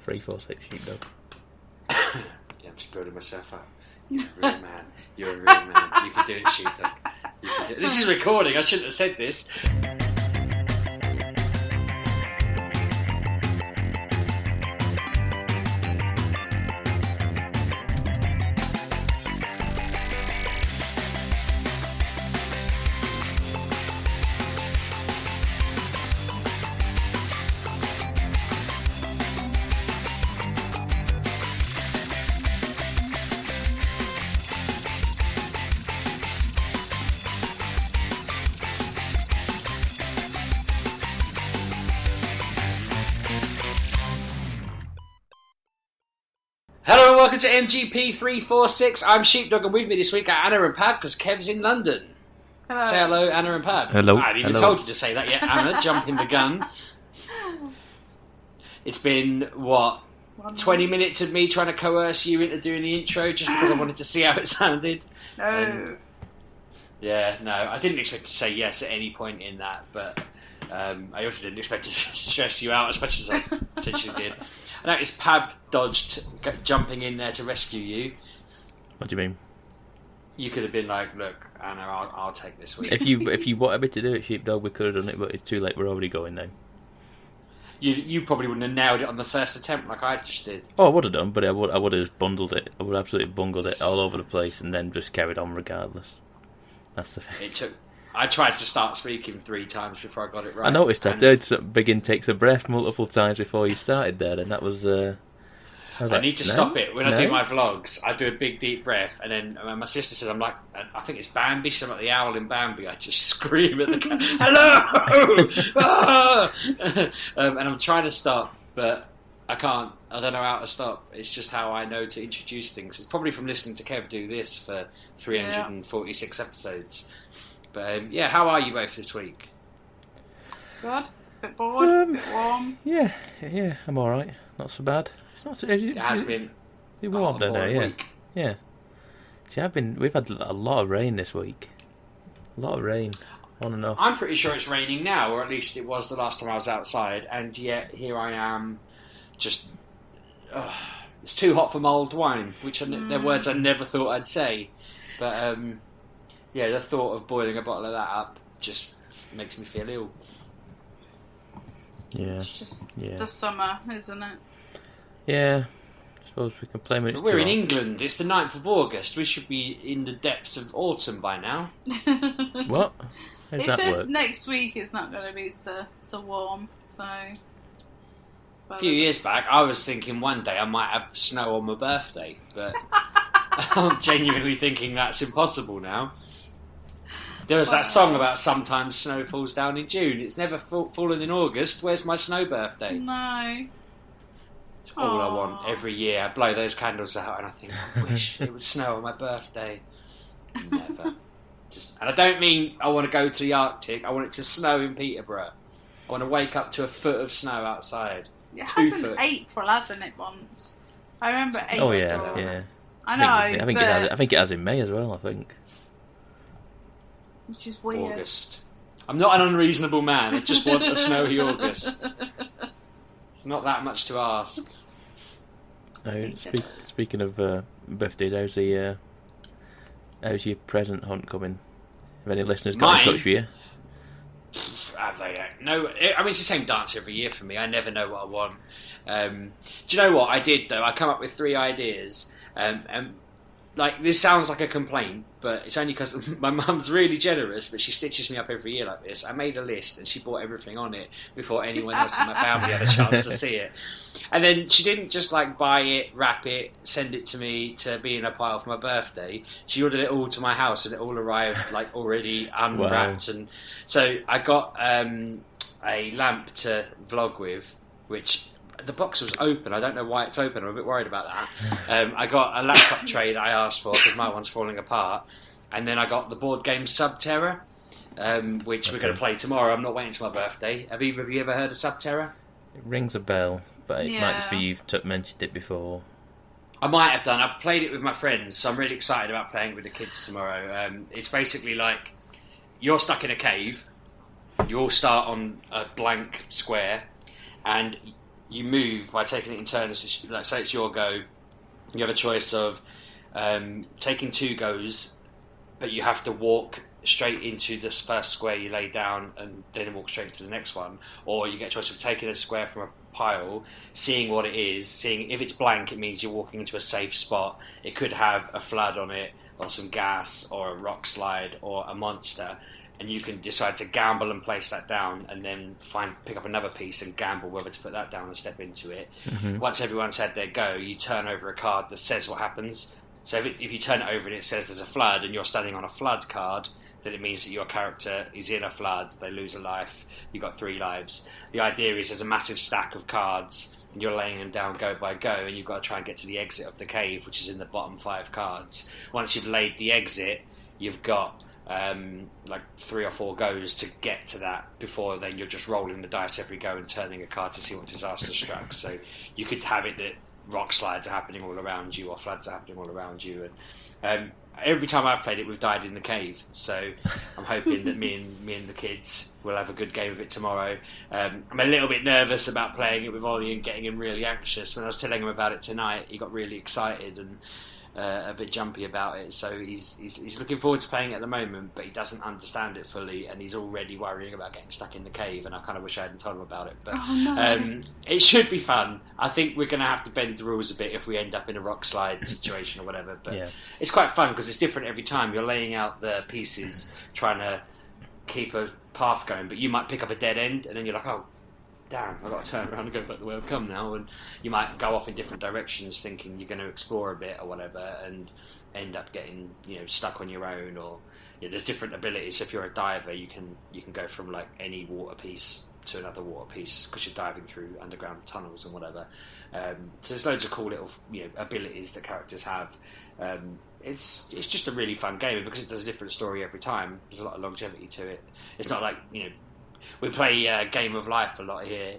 346 Sheepdog. Yeah, I'm just building myself up. You're a real man. You're a real man. You can do it, Sheepdog. You can do it. This is recording. I shouldn't have said this. Welcome to MGP346. I'm Sheepdog, and with me this week are Anna and Pab, because Kev's in London. Hello. Say hello, Anna and Pab. Hello. I haven't even told you to say that yet, Anna. Jumping the gun. It's been, 20 minutes of me trying to coerce you into doing the intro just because I wanted to see how it sounded. No. I didn't expect to say yes at any point in that, but I also didn't expect to stress you out as much as I potentially did. I noticed Pab dodged jumping in there to rescue you. What do you mean? You could have been like, look, Anna, I'll take this week. If you wanted me to do it, Sheepdog, we could have done it, but it's too late. We're already going now. You probably wouldn't have nailed it on the first attempt like I just did. Oh, I would have done, but I would have bundled it. I would have absolutely bungled it all over the place and then just carried on regardless. That's the thing. I tried to start speaking 3 times before I got it right. I noticed I did some big intakes of breath multiple times before you started there, and that was... I need to stop it. When I do my vlogs, I do a big deep breath, and then my sister says, I'm like, I think it's Bambi, so I'm like the owl in Bambi. I just scream at the camera, hello! Ah! And I'm trying to stop, but I can't. I don't know how to stop. It's just how I know to introduce things. It's probably from listening to Kev do this for 346 episodes. But how are you both this week? Good. A bit bored, a bit warm. Yeah, I'm alright. Not so bad. It's not so... It has been warm down there, yeah. Week. Yeah. See, we've had a lot of rain this week. A lot of rain, on and off. I'm pretty sure it's raining now, or at least it was the last time I was outside, and yet here I am, just... it's too hot for mulled wine, which they're words I never thought I'd say. But, the thought of boiling a bottle of that up just makes me feel ill. Yeah. It's just the summer, isn't it? Yeah. I suppose we can play when it's We're in hot. England. It's the 9th of August. We should be in the depths of autumn by now. What? How does It that says work? next week it's not going to be so warm, so... A few years back, I was thinking one day I might have snow on my birthday, but I'm genuinely thinking that's impossible now. There was that song about sometimes snow falls down in June. It's never fallen in August. Where's my snow birthday? No. It's all I want every year. I blow those candles out and I think, I wish it would snow on my birthday. Never. And I don't mean I want to go to the Arctic. I want it to snow in Peterborough. I want to wake up to a foot of snow outside. It 2 hasn't foot. April, hasn't it, once? I remember April. Oh, yeah. I know, I think it has in May as well, I think. Which is weird. August. I'm not an unreasonable man. I just want a snowy August. It's not that much to ask. Speaking of birthdays, how's your present hunt coming? Have any listeners got in touch with you? Have they? No. I mean, it's the same dance every year for me. I never know what I want. Do you know what I did though? I come up with 3 ideas, and like this sounds like a complaint, but it's only because my mum's really generous that she stitches me up every year like this. I made a list and she bought everything on it before anyone else in my family had a chance to see it. And then she didn't just like buy it, wrap it, send it to me to be in a pile for my birthday. She ordered it all to my house and it all arrived like already unwrapped. Wow. And so I got a lamp to vlog with, which... The box was open. I don't know why it's open. I'm a bit worried about that. I got a laptop tray that I asked for because my one's falling apart. And then I got the board game Subterra, which we're going to play tomorrow. I'm not waiting till my birthday. Have either of you ever heard of Subterra? It rings a bell, but it might just be you've mentioned it before. I might have done. I've played it with my friends, so I'm really excited about playing it with the kids tomorrow. It's basically like you're stuck in a cave. You all start on a blank square, and you move by taking it in turns. Like, say it's your go, you have a choice of taking 2 goes, but you have to walk straight into this first square you lay down and then walk straight to the next one. Or you get a choice of taking a square from a pile, seeing what it is, seeing if it's blank, it means you're walking into a safe spot. It could have a flood on it, or some gas, or a rock slide, or a monster, and you can decide to gamble and place that down, and then pick up another piece and gamble whether to put that down and step into it. Once everyone's had their go, you turn over a card that says what happens. So if you turn it over and it says there's a flood, and you're standing on a flood card, then it means that your character is in a flood, they lose a life, you've got 3 lives. The idea is there's a massive stack of cards, and you're laying them down go by go, and you've got to try and get to the exit of the cave, which is in the bottom 5 cards. Once you've laid the exit, you've got 3 or 4 goes to get to that. Before then, you're just rolling the dice every go and turning a card to see what disaster struck. So you could have it that rock slides are happening all around you, or floods are happening all around you, and every time I've played it, we've died in the cave. So I'm hoping that me and the kids will have a good game of it tomorrow. I'm a little bit nervous about playing it with Ollie and getting him really anxious. When I was telling him about it tonight, he got really excited and a bit jumpy about it. So he's looking forward to playing it at the moment, but he doesn't understand it fully, and he's already worrying about getting stuck in the cave. And I kind of wish I hadn't told him about it. But it should be fun. I think we're going to have to bend the rules a bit if we end up in a rock slide situation or whatever. But it's quite fun because it's different every time. You're laying out the pieces, trying to keep a path going, but you might pick up a dead end, and then you're like, oh, damn, I've got to turn around and go back the way I've come now. And you might go off in different directions thinking you're going to explore a bit or whatever, and end up getting stuck on your own. Or there's different abilities. So if you're a diver, you can go from like any water piece to another water piece because you're diving through underground tunnels and whatever. So there's loads of cool little abilities that characters have. It's just a really fun game, and because it does a different story every time, there's a lot of longevity to it. It's not like we play Game of Life a lot here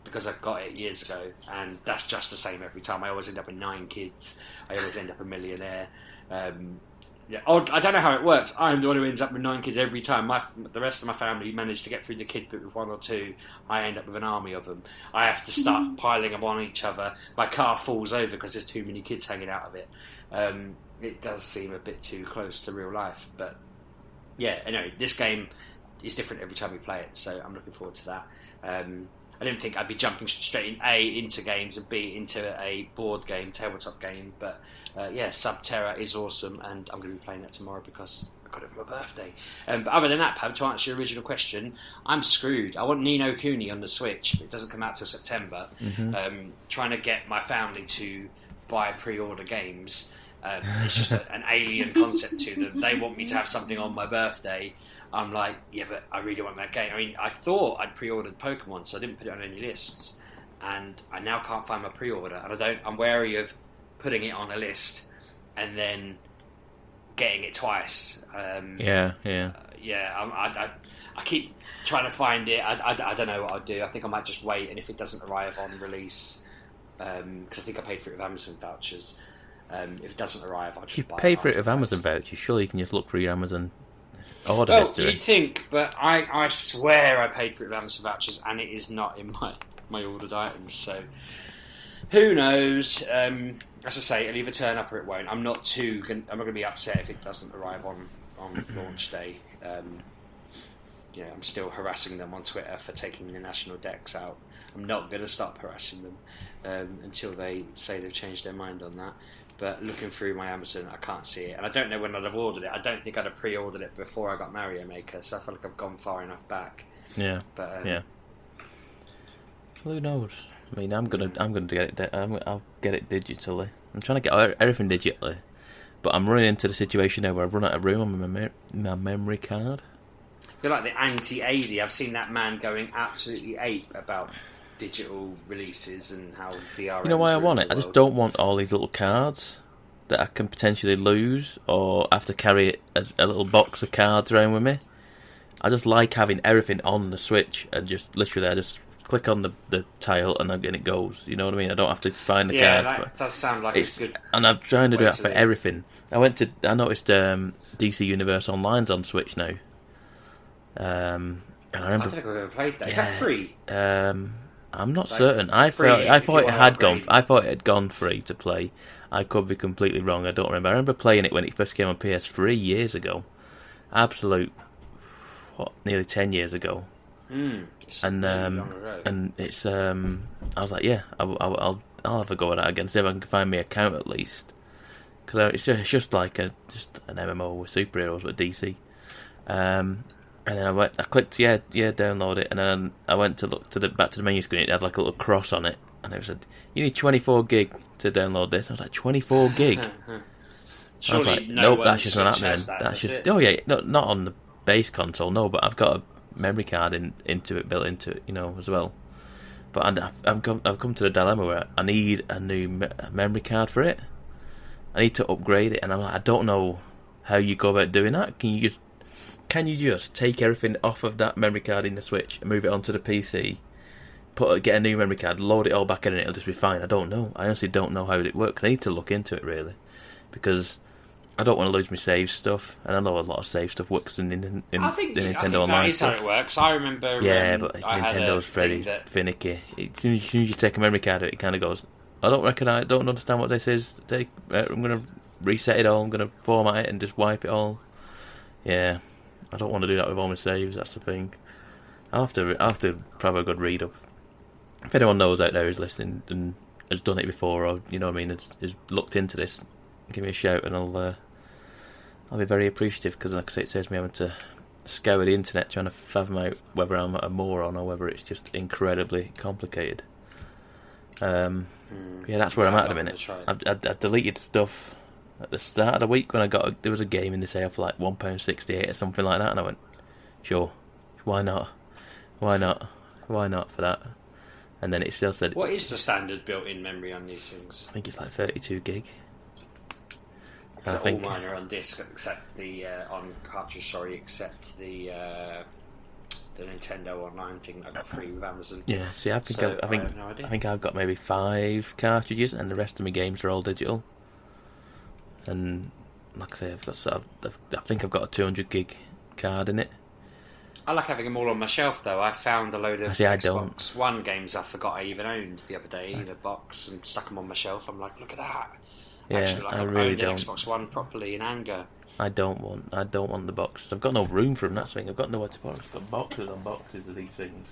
because I got it years ago, and that's just the same every time. I always end up with 9 kids. I always end up a millionaire. I don't know how it works. I'm the one who ends up with 9 kids every time. The rest of my family managed to get through the kid bit with 1 or 2. I end up with an army of them. I have to start piling them on each other. My car falls over because there's too many kids hanging out of it. It does seem a bit too close to real life, but anyway, this game is different every time we play it, so I'm looking forward to that. I didn't think I'd be jumping straight into games and B into a board game, tabletop game, but Subterra is awesome, and I'm going to be playing that tomorrow because I got it for my birthday. But other than that, Pam, to answer your original question, I'm screwed. I want Ni no Kuni on the Switch. It doesn't come out till September. Trying to get my family to buy pre-order games. It's just an alien concept to them. They want me to have something on my birthday. I'm like, yeah, but I really want that game. I mean, I thought I'd pre-ordered Pokemon, so I didn't put it on any lists, and I now can't find my pre-order, and I'm wary of putting it on a list and then getting it twice. I keep trying to find it. I don't know what I'll do. I think I might just wait, and if it doesn't arrive on release, because I think I paid for it with Amazon vouchers. If it doesn't arrive, I'll just buy it. You pay for it with Amazon vouchers? Surely you can just look through your Amazon order history. You'd think, but I swear I paid for it with Amazon vouchers, and it is not in my ordered items. So who knows? As I say, it'll either turn up or it won't. I'm not going to be upset if it doesn't arrive on launch day. I'm still harassing them on Twitter for taking the national decks out. I'm not going to stop harassing them until they say they've changed their mind on that. But looking through my Amazon, I can't see it. And I don't know when I'd have ordered it. I don't think I'd have pre-ordered it before I got Mario Maker, so I feel like I've gone far enough back. Yeah. But who knows? I mean, I'm gonna get it. I'll get it digitally. I'm trying to get everything digitally, but I'm running into the situation now where I've run out of room on my memory card. You're like the anti-AD. I've seen that man going absolutely ape about digital releases and how DRM. You know why I want it? I just don't want all these little cards that I can potentially lose or have to carry a little box of cards around with me. I just like having everything on the Switch and just literally I just click on the tile and then it goes. You know what I mean? I don't have to find the cards. Yeah, that does sound like it's good. And I'm trying to do that for everything. I noticed DC Universe Online's on Switch now. And I remember, don't think I've ever played that. Is that free? I'm not Like, certain. I free thought if you it wanna had gone. upgrade. I thought it had gone free to play. I could be completely wrong. I don't remember. I remember playing it when it first came on PS3 years ago. Absolute, nearly 10 years ago. It's And really long ago. and it's I was like, yeah, I'll have a go at that again. See if I can find me account at least. Because it's just like an MMO with superheroes with DC. And then I clicked download it, and then I went to look back to the menu screen. It had like a little cross on it, and it said, "You need 24 gig to download this." I was like, 24 gig. Surely I was like, no nope, one that's just not Switch happening. has that, That's does just it? not on the base console, no. But I've got a memory card built into it, as well. But I've come to the dilemma where I need a new memory card for it. I need to upgrade it, and I'm like, I don't know how you go about doing that. Can you just take everything off of that memory card in the Switch and move it onto the PC, get a new memory card, load it all back in, and it'll just be fine? I don't know. I honestly don't know how it works. I need to look into it, really, because I don't want to lose my save stuff, and I know a lot of save stuff works in the I think Nintendo that Online is how stuff. it works. I remember. But I had a Nintendo's very thing that finicky. As soon as you take a memory card out, it kind of goes, I don't understand what this is. I'm going to reset it all. I'm going to format it and just wipe it all. Yeah, I don't want to do that with all my saves. That's the thing. I'll have to have a good read up. If anyone knows out there who's listening and has done it before, or has looked into this, give me a shout, and I'll be very appreciative, because, like I say, it saves me having to scour the internet trying to fathom out whether I'm a moron or whether it's just incredibly complicated. Yeah, that's where I'm at the minute. I deleted stuff at the start of the week when there was a game in the sale for like £1.68 or something like that, and I went, sure, why not for that? And then it still said, what is the standard built-in memory on these things? I think it's like 32 gig. All mine are on disc, except the on cartridge. Sorry, except the Nintendo Online thing I got free with Amazon. Yeah, see, I have no idea. I think I've got maybe 5 cartridges, and the rest of my games are all digital. And like I say, I think I've got a 200 gig card in it. I like having them all on my shelf, though. I found a load of Xbox don't. One games I forgot I even owned the other day in a box, and stuck them on my shelf. I'm like, look at that. Yeah, Actually, I I've really owned don't. an Xbox One properly in anger. I don't want the boxes. I've got no room for them. That's the thing. I've got nowhere to put them. I've got boxes on boxes of these things.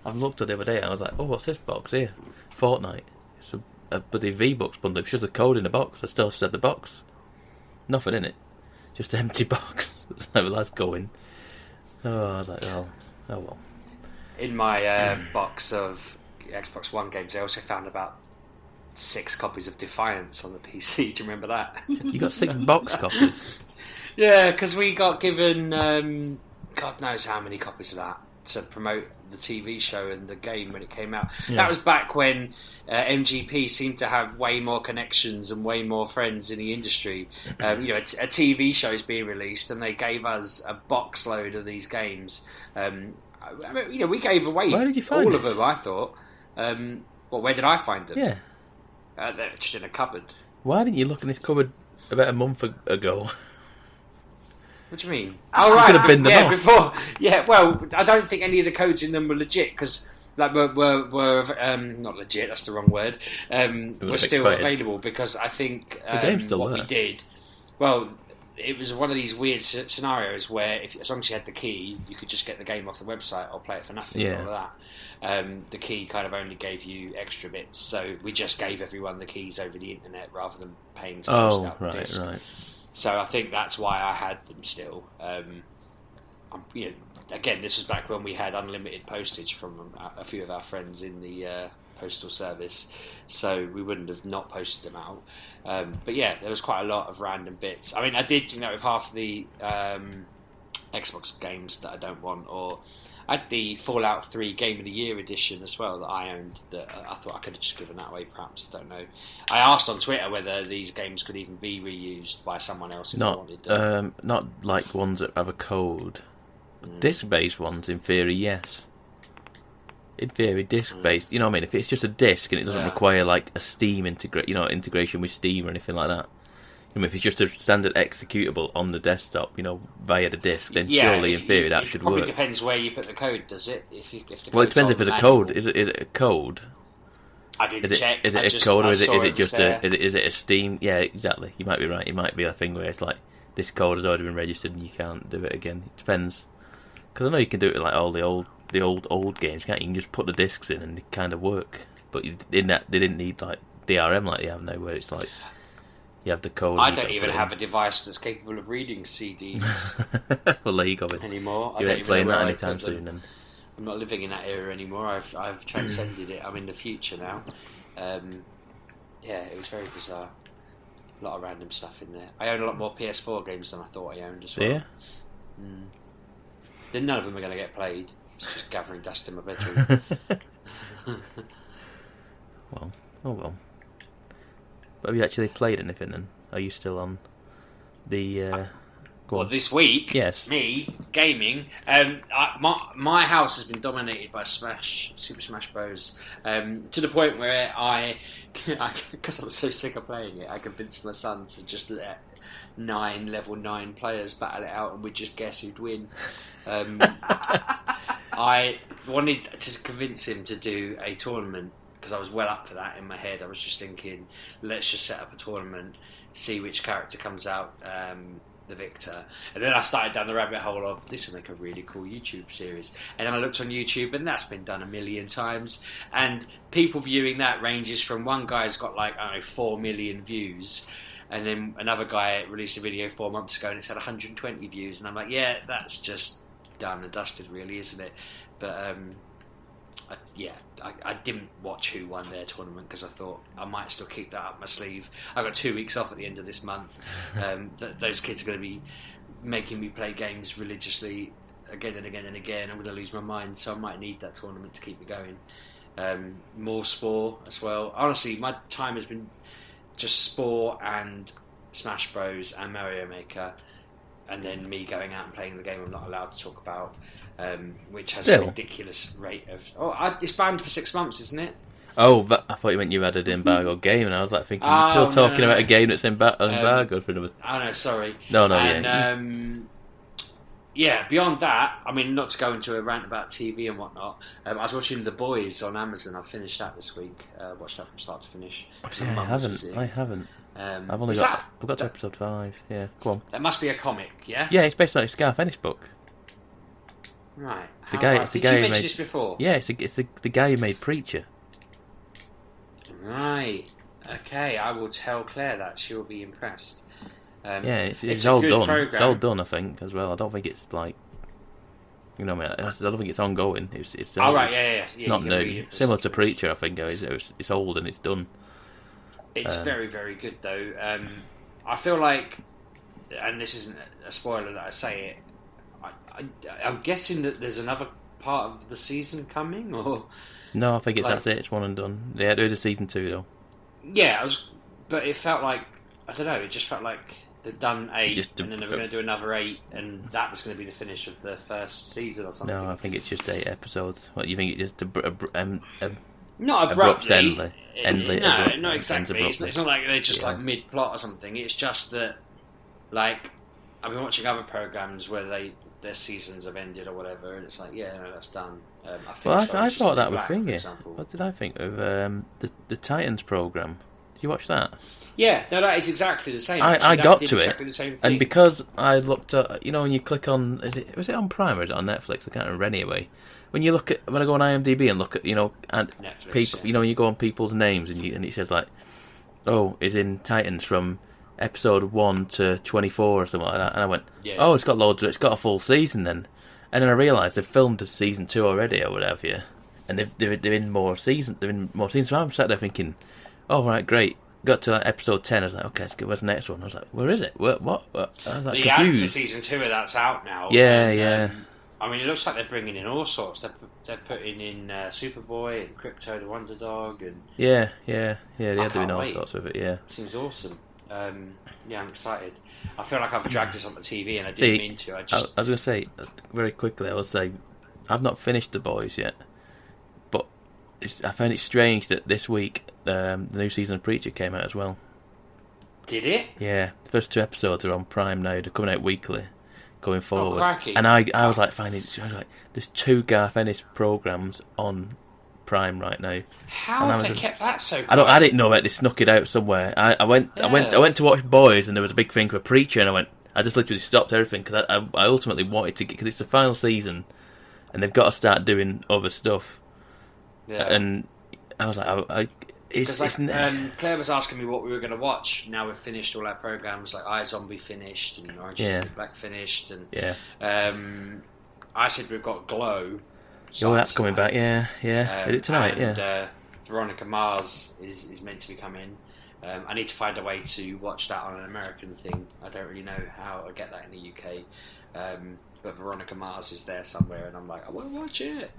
I've looked at the other day and I was like, oh, what's this box here? Fortnite. It's a bloody V-Bucks bundle. It's just a code in the box. I still said the box. Nothing in it. Just an empty box. So that's going. Oh, I was like, oh well. In my box of Xbox One games, I also found about 6 copies of Defiance on the PC. Do you remember that? You got 6 box copies? Yeah, because we got given God knows how many copies of that to promote the TV show and the game when it came out. Yeah. That was back when MGP seemed to have way more connections and way more friends in the industry. A TV show is being released, and they gave us a box load of these games. We gave away Where did you find all of this? them, I thought. Where did I find them? Yeah. They're just in a cupboard. Why didn't you look in this cupboard about a month ago? What do you mean? Oh, right. could have binned them off. Before. Yeah, well, I don't think any of the codes in them were legit, because were not legit, that's the wrong word, were still expired. available, because I think The game's still what there. we did, well, it was one of these weird scenarios where as long as you had the key, you could just get the game off the website or play it for nothing and all of that. The key kind of only gave you extra bits, so we just gave everyone the keys over the internet rather than paying to post out the disc. Right. So I think that's why I had them still. Again, this was back when we had unlimited postage from a few of our friends in the postal service, so we wouldn't have not posted them out. But yeah, there was quite a lot of random bits. I mean, I did, with half the Xbox games that I don't want, or I had the Fallout 3 Game of the Year edition as well that I owned, that I thought I could have just given that away, perhaps. I don't know. I asked on Twitter whether these games could even be reused by someone else if they wanted them. Not like ones that have a code. But disc-based ones, in theory, yes. In theory, disc-based. You know what I mean? If it's just a disc and it doesn't require like a Steam integration with Steam or anything like that, I mean, if it's just a standard executable on the desktop, via the disk, then surely in theory that should work. It probably depends where you put the code, does it? If the well, it depends if it's a code. Is it a code? I didn't check. Is it a code, or is it just is it a Steam? Yeah, exactly. You might be right. It might be a thing where it's like this code has already been registered and you can't do it again. It depends. Because I know you can do it like all the old games. Can't you? You can just put the discs in and they kind of work. But in that they didn't need like DRM like you have now, where it's like you have the code. I don't even have a device that's capable of reading CDs. Well, there you go. Anymore. You ain't playing that anytime soon. Then. I'm not living in that era anymore. I've transcended it. I'm in the future now. It was very bizarre. A lot of random stuff in there. I own a lot more PS4 games than I thought I owned as well. Yeah. Then none of them are going to get played. It's just gathering dust in my bedroom. Well. But have you actually played anything then? Are you still on the... this week, yes. Me, gaming, my house has been dominated by Super Smash Bros. To the point where because I'm so sick of playing it, I convinced my son to just let level 9 players battle it out and we'd just guess who'd win. I wanted to convince him to do a tournament because I was well up for that in my head. I was just thinking, let's just set up a tournament, see which character comes out the victor. And then I started down the rabbit hole of this will make a really cool YouTube series. And then I looked on YouTube and that's been done 1 million times. And people viewing that ranges from one guy's got 4 million views. And then another guy released a video 4 months ago and it's had 120 views. And I'm like, yeah, that's just done and dusted really, isn't it? But I didn't watch who won their tournament because I thought I might still keep that up my sleeve. I've got 2 weeks off at the end of this month. Those kids are going to be making me play games religiously again and again and again. I'm going to lose my mind, so I might need that tournament to keep me going. More Spore as well. Honestly, my time has been just Spore and Smash Bros and Mario Maker, and then me going out and playing the game I'm not allowed to talk about. Which has a ridiculous rate of... it's banned for 6 months, isn't it? Oh, I thought you meant you had an embargo game, and I was thinking, you're still talking about a game that's embargoed for another... Oh, no, sorry. No, beyond that, I mean, not to go into a rant about TV and whatnot, I was watching The Boys on Amazon. I finished that this week. Watched that from start to finish. I haven't. I've got to episode 5, yeah. Go on. That must be a comic, yeah? Yeah, it's based on a Garth Ennis book. Right. Did you mention this before? Yeah, it's the guy who made Preacher. Right. Okay, I will tell Claire that. She will be impressed. It's all done. Program. It's all done, I think, as well. I don't think it's like... I don't think it's ongoing. It's It's not new. Similar to Preacher, I think. It's old and it's done. It's very, very good, though. I feel like... And this isn't a spoiler that I say it. I'm guessing that there's another part of the season coming, or... No, I think that's it. It's one and done. Yeah, there is a season 2, though. Yeah, but it felt like... I don't know, it just felt like they'd done 8, and then they were going to do another 8, and that was going to be the finish of the first season or something. No, I think it's just 8 episodes. What, you think it just... not abruptly. Endly, no, not exactly. It's not like they're just mid-plot or something. It's just that, I've been watching other programs where their seasons have ended or whatever, and it's like, that's done. I thought that was thingy. What did I think of the Titans program? Did you watch that? Yeah, no, that is exactly the same. I got to exactly it, the same thing. and because I looked at, when you click on, was it on Prime or is it on Netflix? I can't remember anyway. When I go on IMDb and look at, and Netflix, people, when you go on people's names and it says is in Titans from episode 1 to 24 or something like that, and I went, it's got loads. It's got a full season then, and then I realised they've filmed season 2 already or whatever, and they're in more seasons. They're in more seasons. So I'm sat there thinking, oh right, great. Got to episode 10. I was like, okay, let's go. Where's the next one? I was like, where is it? What? I was the confused. ad for season 2 of that's out now. Yeah. I mean, it looks like they're bringing in all sorts. They're putting in Superboy and Crypto the Wonder Dog and yeah. They're doing all sorts of it. Yeah, seems awesome. I'm excited. I feel like I've dragged this on the TV and I didn't mean to. I was going to say very quickly. I've not finished The Boys yet, but I found it strange that this week the new season of Preacher came out as well. Did it? Yeah, the first 2 episodes are on Prime now. They're coming out weekly, going forward. Crikey. And I was like finding, I was like, there's 2 Garth Ennis programs on Prime right now. How have they kept that so quiet? I didn't know it. They snuck it out somewhere. I went to watch Boys, and there was a big thing for Preacher, and I just literally stopped everything because I ultimately wanted to get, because it's the final season, and they've got to start doing other stuff. Yeah. And I was like, Claire was asking me what we were going to watch. Now we've finished all our programs, like iZombie finished and Orange is the Black finished, and I said we've got Glow. Oh, that's coming back. Yeah. Is it tonight? And, Veronica Mars is meant to be coming. I need to find a way to watch that on an American thing. I don't really know how I get that in the UK. But Veronica Mars is there somewhere, and I'm like, I want to watch it.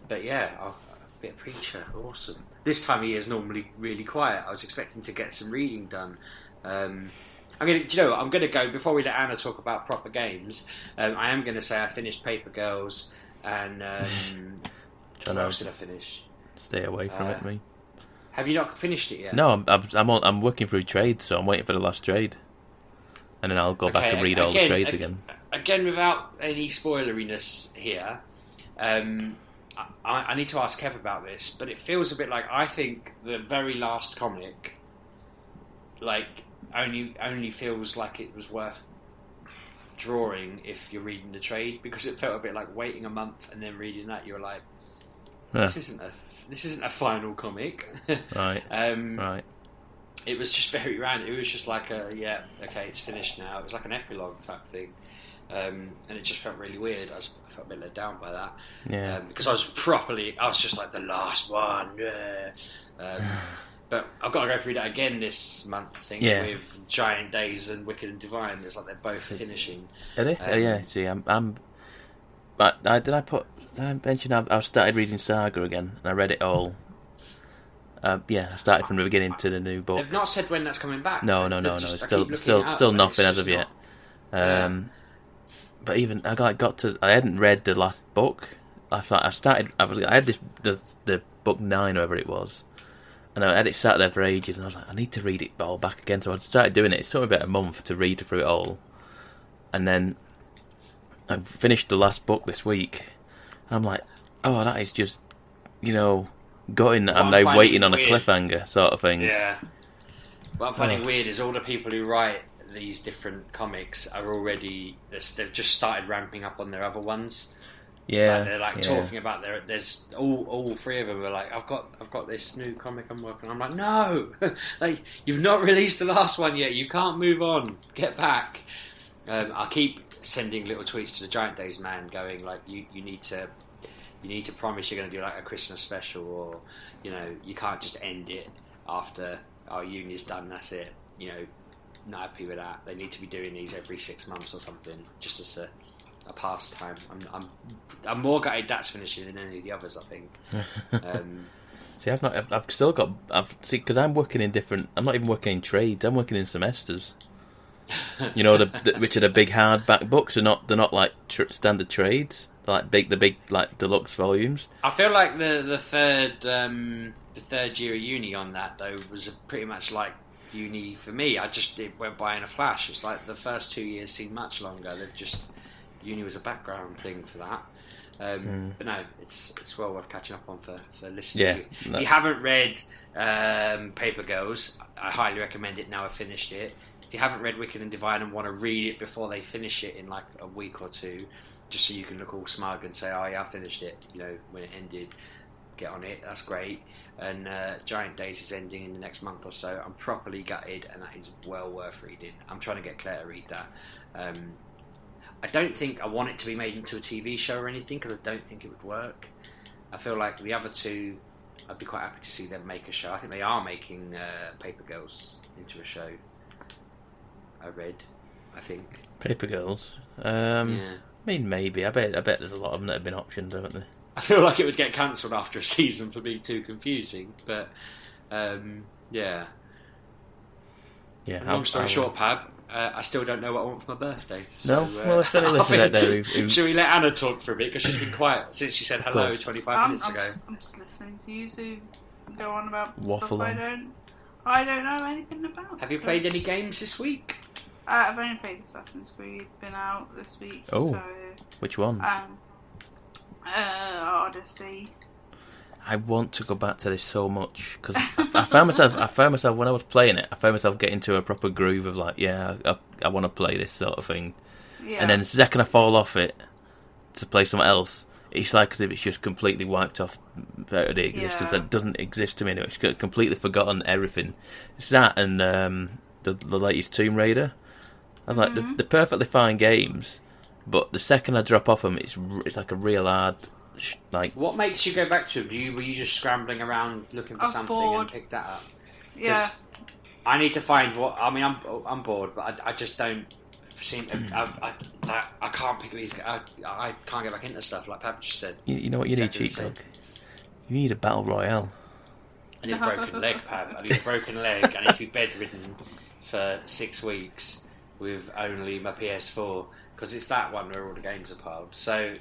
But yeah, a bit of Preacher, awesome. This time of year is normally really quiet. I was expecting to get some reading done. I'm going to go, before we let Anna talk about proper games, I am going to say I finished Paper Girls, and what else did I finish? Stay away from it, me. Have you not finished it yet? No, I'm working through trades, so I'm waiting for the last trade, and then I'll go back and read all the trades again. Again, without any spoileriness here, I need to ask Kev about this, but it feels a bit like, I think the very last comic, like, only feels like it was worth drawing if you're reading the trade, because it felt a bit like waiting a month and then reading that. You're like, this isn't a final comic. Right. Right. It was just very random. It was just like it's finished now. It was like an epilogue type thing, and it just felt really weird. I felt a bit let down by that. Yeah. Because I was just like the last one. But I've got to go through that again this month, I think, with Giant Days and Wicked and Divine. It's like they're both finishing. Are they? Yeah. See, I'm. But did I mention I've started reading Saga again, and I read it all. I started from the beginning to the new book. They've not said when that's coming back. No. It's still nothing as of yet. But even I hadn't read the last book. I had the book 9 or whatever it was, and I had it sat there for ages, and I was like, I need to read it all back again. So I started doing it. It took me about a month to read through it all, and then I finished the last book this week. And I'm like, oh, that is just, gutting that I'm now waiting on a cliffhanger sort of thing. Yeah. What I'm finding weird is all the people who write these different comics are already, they've just started ramping up on their other ones. Yeah. They're talking about there's all 3 of them are like, I've got this new comic I'm working on. I'm like, no, like, you've not released the last one yet. You can't move on. Get back. I'll keep sending little tweets to the Giant Days man, going like, you need to promise you're going to do like a Christmas special, or you can't just end it after our uni's done. That's it. Not happy with that. They need to be doing these every 6 months or something, just as a pastime. I'm more gutted that's finishing than any of the others, I think. See, I've still got. Because I'm working in different. I'm not even working in trades. I'm working in semesters. Which are the big hardback books. They're not like standard trades. They're like the big like deluxe volumes. I feel like the third year of uni on that though was pretty much like uni for me. It went by in a flash. It's like the first 2 years seemed much longer. Uni was a background thing for that. But no, it's well worth catching up on for listeners. Yeah, if you haven't read Paper Girls, I highly recommend it. Now I've finished it. If you haven't read Wicked and Divine and want to read it before they finish it in like a week or two, just so you can look all smug and say, oh yeah, I finished it, when it ended, get on it, that's great. And Giant Days is ending in the next month or so. I'm properly gutted, and that is well worth reading. I'm trying to get Claire to read that. I don't think I want it to be made into a TV show or anything, because I don't think it would work. I feel like the other 2, I'd be quite happy to see them make a show. I think they are making Paper Girls into a show. I think Paper Girls. I mean, maybe. I bet there's a lot of them that have been optioned, haven't they? I feel like it would get cancelled after a season for being too confusing, but yeah. Long story short, Pab, I still don't know what I want for my birthday. So, well, if any listeners out there should we let Anna talk for a bit, because she's been quiet since she said hello 25 minutes ago. I'm just listening to you, so go on about waffle stuff I don't. I don't know anything about. Have you played any games this week? I've only played Assassin's Creed. Been out this week. Oh, so, which one? Odyssey. I want to go back to this so much because I found myself when I was playing it. I found myself getting to a proper groove of like, I want to play this sort of thing. Yeah. And then the second I fall off it to play something else, it's like as if it's just completely wiped off out of the existence. It doesn't exist to me anymore. It's completely forgotten everything. It's that and the latest Tomb Raider. I was like, they're perfectly fine games, but the second I drop off them, it's like a real hard. Like, what makes you go back to them? Were you just scrambling around looking for something bored. and picked that up? Yeah. I need to find what. I mean, I'm bored, but I just don't seem. I can't pick these. I can't get back into stuff like Pap just said. You know what you need, Sheepdog? You need a battle royale. I need a broken leg, Pap. I need a broken leg. I need to be bedridden for 6 weeks with only my PS4 because it's that one where all the games are piled. So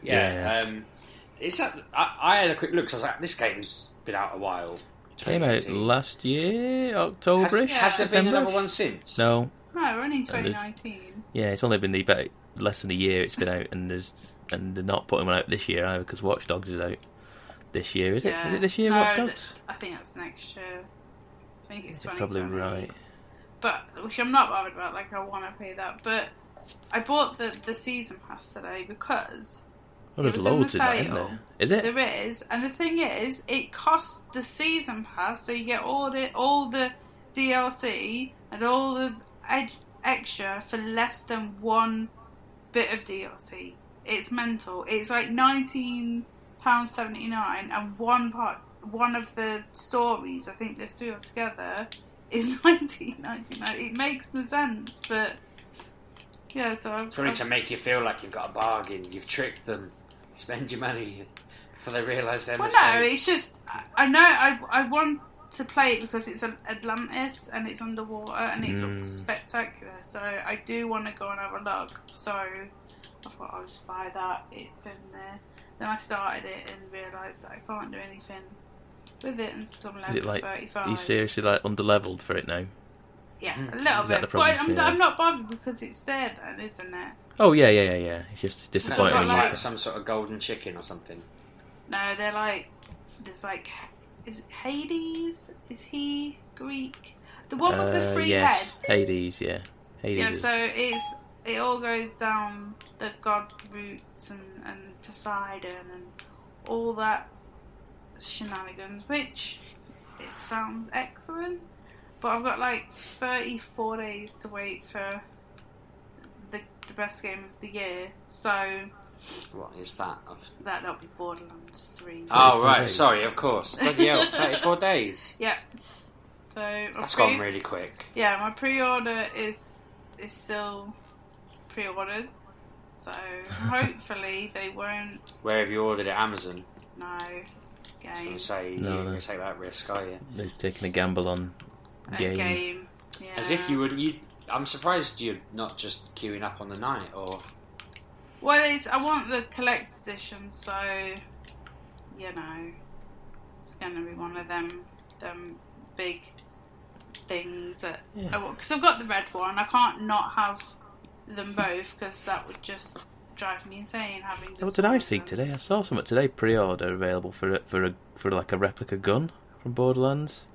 it's that. I had a quick look. So I was like, this game's been out a while. Came out last year, October-ish. Has there been another one since? No. No, we're only in 2019. Yeah, it's only been about less than a year it's been out, and they're not putting one out this year either because Watch Dogs is out this year. Is it? Is it this year, Watch Dogs? I think that's next year. I think it's 2020. Probably right. But which I'm not bothered about. Like I want to pay that, but I bought the season pass today because. Well, there's loads in that, isn't there? Is it? There is, and the thing is, it costs the season pass, so you get all the DLC and all the extra for less than one bit of DLC. It's mental. It's like £19.79, and one of the stories, I think there's 2 altogether, is £19.99. It makes no sense, but yeah. So it's probably to make you feel like you've got a bargain. You've tricked them. Spend your money before they realise their mistake. Well, no, it's just I know I want to play it because it's Atlantis and it's underwater and it looks spectacular. So I do want to go and have a look. So I thought I'll just buy that. It's in there. Then I started it and realised that I can't do anything with it until I'm level 35. Are you seriously like under-leveled for it now? Yeah, a little bit. But I'm not bothered because it's there then, isn't it? Oh, yeah. It's just disappointing. It's like some sort of golden chicken or something. No, they're like... There's like... Is it Hades? Is he Greek? The one with the 3 heads? Hades, yeah. Hades. Yeah, so it all goes down the god roots and Poseidon and all that shenanigans, which it sounds excellent. But I've got like 34 days to wait for the best game of the year. So what is that? That'll be Borderlands 3. Oh right, sorry, of course. Bloody hell, 34 days. Yeah. So that's gone really quick. Yeah, my pre-order is still pre-ordered. So hopefully they won't. Where have you ordered it? Amazon? No. Game. You're going to take that risk, are you? They're taking a gamble on game. Yeah. As if you would. I'm surprised you're not just queuing up on the night, or. Well, I want the collector's edition, so it's going to be one of them big things that I want. Because I've got the red one, I can't not have them both because that would just drive me insane having. What did I see today? I saw something today. Pre-order available for like a replica gun from Borderlands.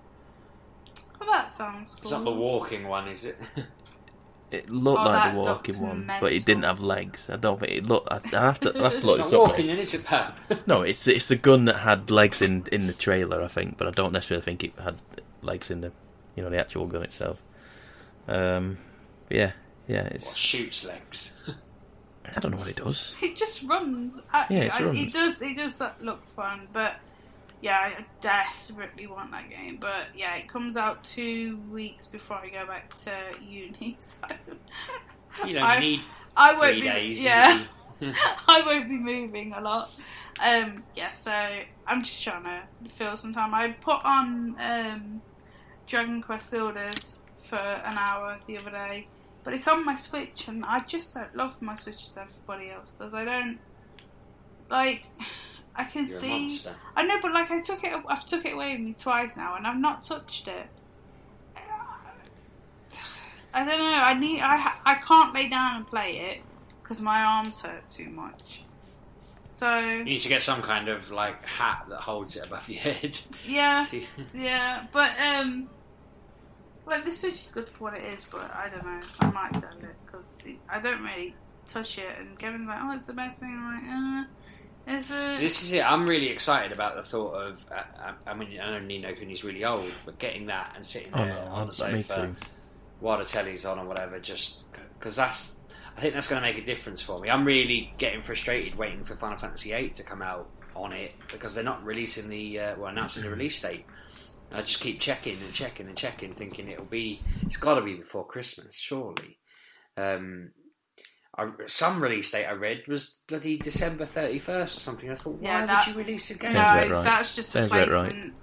Well, that sounds cool. It's not the walking one, is it? It looked like the walking one, but it didn't have legs. I don't think it looked. I have to look it's this not up. Walking, then it's a pub. No, it's the gun that had legs in the trailer, I think, but I don't necessarily think it had legs in the actual gun itself. It's what shoots legs. I don't know what it does. It just runs at you. It does look fun, but yeah, I desperately want that game. But yeah, it comes out 2 weeks before I go back to uni, so you don't need 3 days. Yeah, I won't be moving a lot. So I'm just trying to fill some time. I put on Dragon Quest Builders for an hour the other day. But it's on my Switch, and I just don't love my Switch as everybody else does. I don't like. I can You're see. A monster. I know, but like I've took it away with me twice now, and I've not touched it. I don't know. I can't lay down and play it because my arms hurt too much. So you need to get some kind of like hat that holds it above your head. Yeah, yeah. But like the Switch is good for what it is, but I don't know. I might sell it because I don't really touch it. And Kevin's like, "Oh, it's the best thing." I'm like, is it? So this is it. I'm really excited about the thought of. I mean, I don't need when he's really old, but getting that and sitting there on the sofa while the telly's on or whatever, just because I think that's going to make a difference for me. I'm really getting frustrated waiting for Final Fantasy VIII to come out on it because they're not releasing announcing the release date. And I just keep checking, thinking it's got to be before Christmas, surely. Some release date I read was bloody December 31st or something. I thought, why would you release a game? No, right. That's just a placement.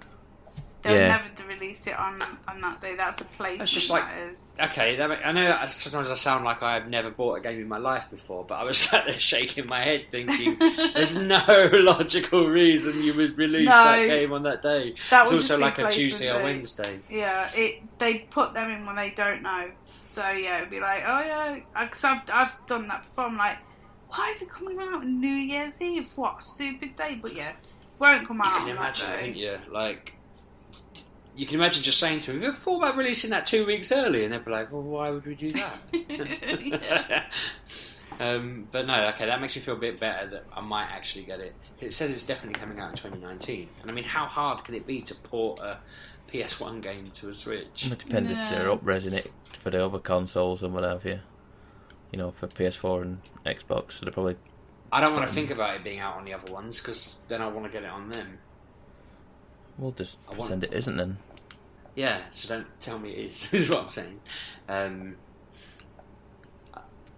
They'll never release it on that day. That's a placement. That's just like, that is. Okay, I know sometimes I sound like I've never bought a game in my life before, but I was sat there shaking my head thinking, there's no logical reason you would release that game on that day. It's also like a Tuesday or Wednesday. Yeah, they put them in when they don't know. So yeah, it'd be like, oh yeah, because I've done that before. I'm like, why is it coming out on New Year's Eve? What a stupid day! But yeah, it won't come out. You can imagine, can't you? Like, you can imagine just saying to him, "We've thought about releasing that 2 weeks early," and they'd be like, "Well, why would we do that?" But no, okay, that makes me feel a bit better that I might actually get it. It says it's definitely coming out in 2019, and I mean, how hard can it be to port a PS1 game to a Switch? It depends if they're up-resing it for the other consoles and what have you. You know, for PS4 and Xbox, so they're probably... I don't want to think about it being out on the other ones, because then I want to get it on them. We'll just pretend it isn't then. Yeah, so don't tell me it is what I'm saying. I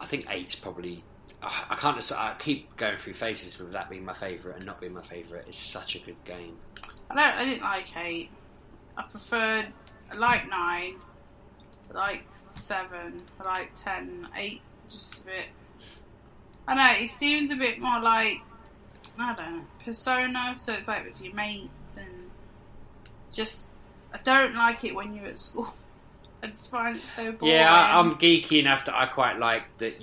think 8's probably... I can't decide. I keep going through phases with that being my favourite and not being my favourite. It's such a good game. I didn't like 8. I like 9. I like 7. I like 10. 8, just a bit... I know, it seems a bit more like, I don't know, Persona, so it's like with your mates and just... I don't like it when you're at school. I just find it so boring. Yeah, I'm geeky enough that I quite like that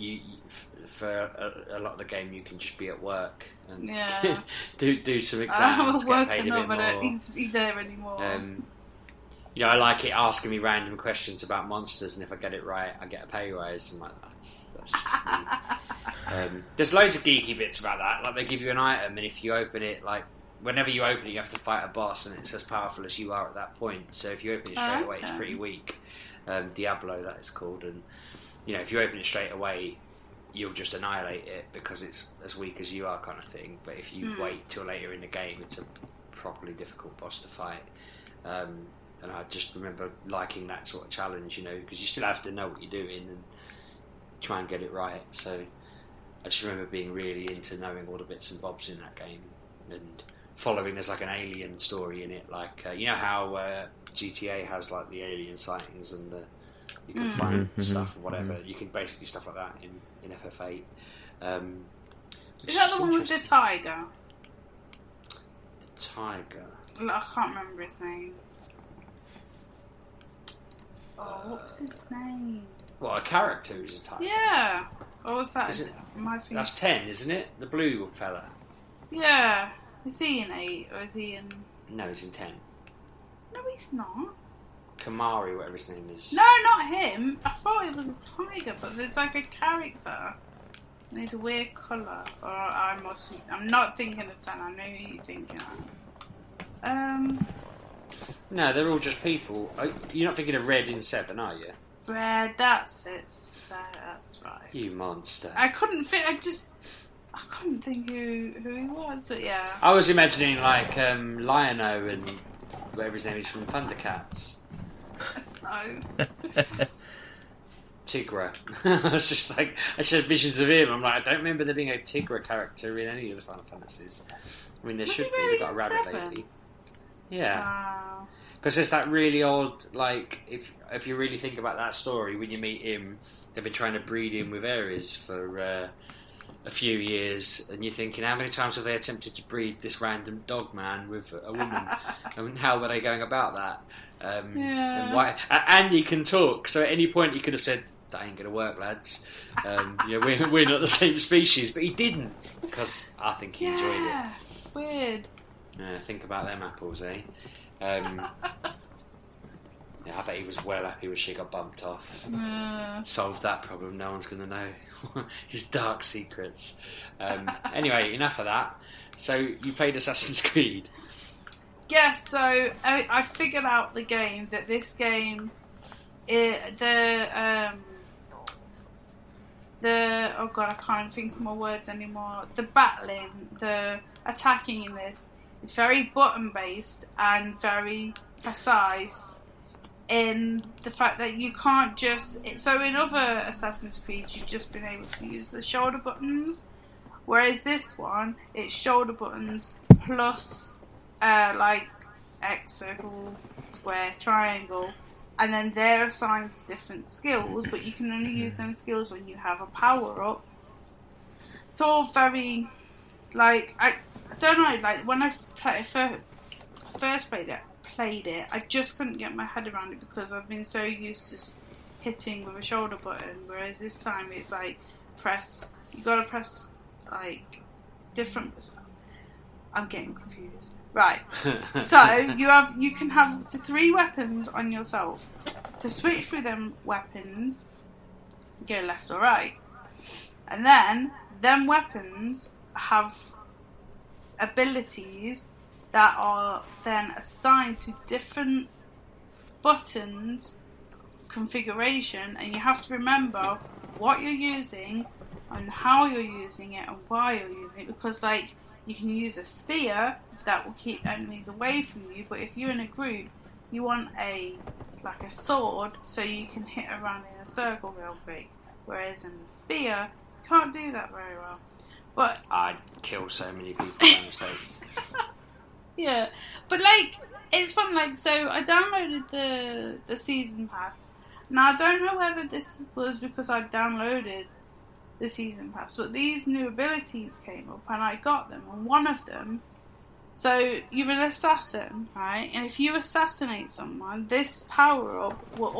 for a lot of the game you can just be at work and do some exams, get paid a bit more. I don't need to be there anymore. You know, I like it asking me random questions about monsters, and if I get it right, I get a pay rise. I'm like, that's just me. There's loads of geeky bits about that. Like, they give you an item, and if you open it, like, whenever you open it, you have to fight a boss, and it's as powerful as you are at that point. So if you open it straight away, it's pretty weak. Diablo, that is called. And, you know, if you open it straight away, you'll just annihilate it because it's as weak as you are, kind of thing. But if you wait till later in the game, it's a properly difficult boss to fight. And I just remember liking that sort of challenge, you know, because you still have to know what you're doing and try and get it right. So I just remember being really into knowing all the bits and bobs in that game and following there's like an alien story in it. Like, you know how GTA has like the alien sightings and you can find stuff or whatever. You can basically stuff like that in FF8. Is that the one with the tiger? The tiger? I can't remember his name. Oh, what was his name? What, a character who's a tiger? Yeah. Or was that? That's 10, isn't it? The blue fella. Yeah. Is he in 8 or is he in... No, he's in 10. No, he's not. Kamari, whatever his name is. No, not him. I thought it was a tiger, but there's like a character. And he's a weird colour. Or I must be... I'm not thinking of 10. I know who you're thinking of. No, they're all just people. You're not thinking of Red in 7, are you? Red, that's it. That's right. You monster. I couldn't think who he was, but yeah. I was imagining like Lion-O and whatever his name is from Thundercats. No. Tigra. I was just like, I just had visions of him. I'm like, I don't remember there being a Tigra character in any of the Final Fantasies. I mean, there should be. They've got a rabbit lady. Yeah. Wow. Because there's that really odd, like, if you really think about that story, when you meet him, they've been trying to breed him with Ares for a few years, and you're thinking, how many times have they attempted to breed this random dog man with a woman? And how were they going about that? And why? And he can talk, so at any point he could have said, "That ain't going to work, lads. We're not the same species." But he didn't, because I think he enjoyed it. Weird. Think about them apples, eh? I bet he was well happy when she got bumped off. Solved that problem. No one's going to know his dark secrets. Anyway, enough of that. So you played Assassin's Creed? Yes. So I figured out the game. That this game, oh god, I can't think of my words anymore. The battling, the attacking in this is very button based and very precise. In the fact that you can't just... So in other Assassin's Creed, you've just been able to use the shoulder buttons. Whereas this one, it's shoulder buttons plus X, circle, square, triangle. And then they're assigned to different skills, but you can only use them skills when you have a power-up. It's all very... I don't know, when I first played it, I just couldn't get my head around it because I've been so used to hitting with a shoulder button, whereas this time it's you gotta press different. I'm getting confused. Right. So you can have up to 3 weapons on yourself. To switch through them weapons, go left or right. And then them weapons have abilities that are then assigned to different buttons configuration, and you have to remember what you're using and how you're using it and why you're using it, because you can use a spear that will keep enemies away from you, but if you're in a group you want a sword so you can hit around in a circle real quick, whereas in the spear you can't do that very well. But I'd kill so many people by mistake. Yeah, but it's fun. So I downloaded the season pass. Now I don't know whether this was because I downloaded the season pass, but these new abilities came up and I got them. And one of them, so you're an assassin, right? And if you assassinate someone, this power up will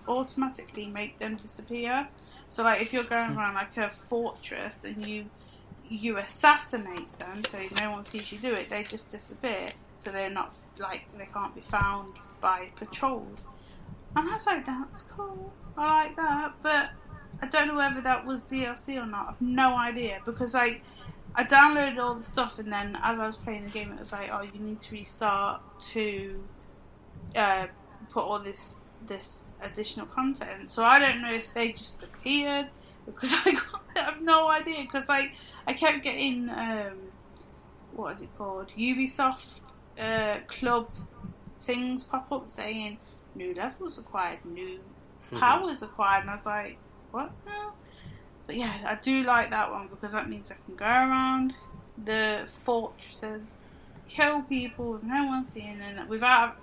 automatically make them disappear. So if you're going around a fortress and you assassinate them, so no one sees you do it, they just disappear, so they're not they can't be found by patrols. And I was like, that's cool, I like that, but I don't know whether that was DLC or not. I've no idea, because I downloaded all the stuff, and then as I was playing the game it was like, oh, you need to restart to put all this additional content. So I don't know if they just appeared, because I have no idea, because I kept getting what is it called, Ubisoft club things pop up saying new levels acquired, new powers acquired, and I was like, what now? But yeah, I do like that one because that means I can go around the fortresses, kill people with no one seeing them, without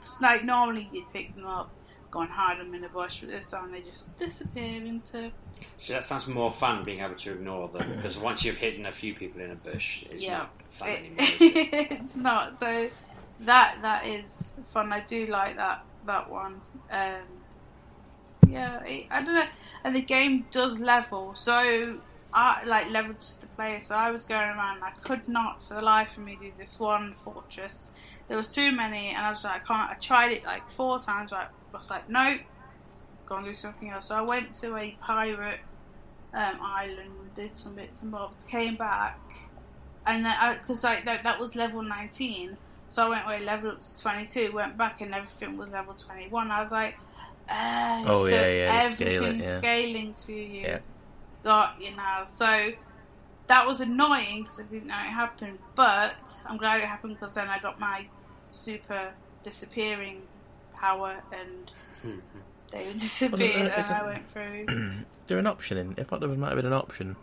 normally you'd pick them up, go and hide them in a bush, but this time they just disappear into... So that sounds more fun, being able to ignore them, because once you've hidden a few people in a bush, it's not fun anymore, is it? It's not, so that is fun. I do like that one. I don't know, and the game does level, so I leveled to the player, so I was going around and I could not for the life of me do this one fortress. There was too many, and I was like, I can't. I tried it 4 times, I was like, nope, go and do something else. So I went to a pirate island, did some bits and bobs, came back, and then because that was level 19, so I went away, leveled up to 22, went back, and everything was level 21. I was like, everything's scaling to you. Yeah. Got you now. So that was annoying because I didn't know it happened, but I'm glad it happened because then I got my super disappearing power and they disappeared and I went through. Is there an option in? I thought there might have been an option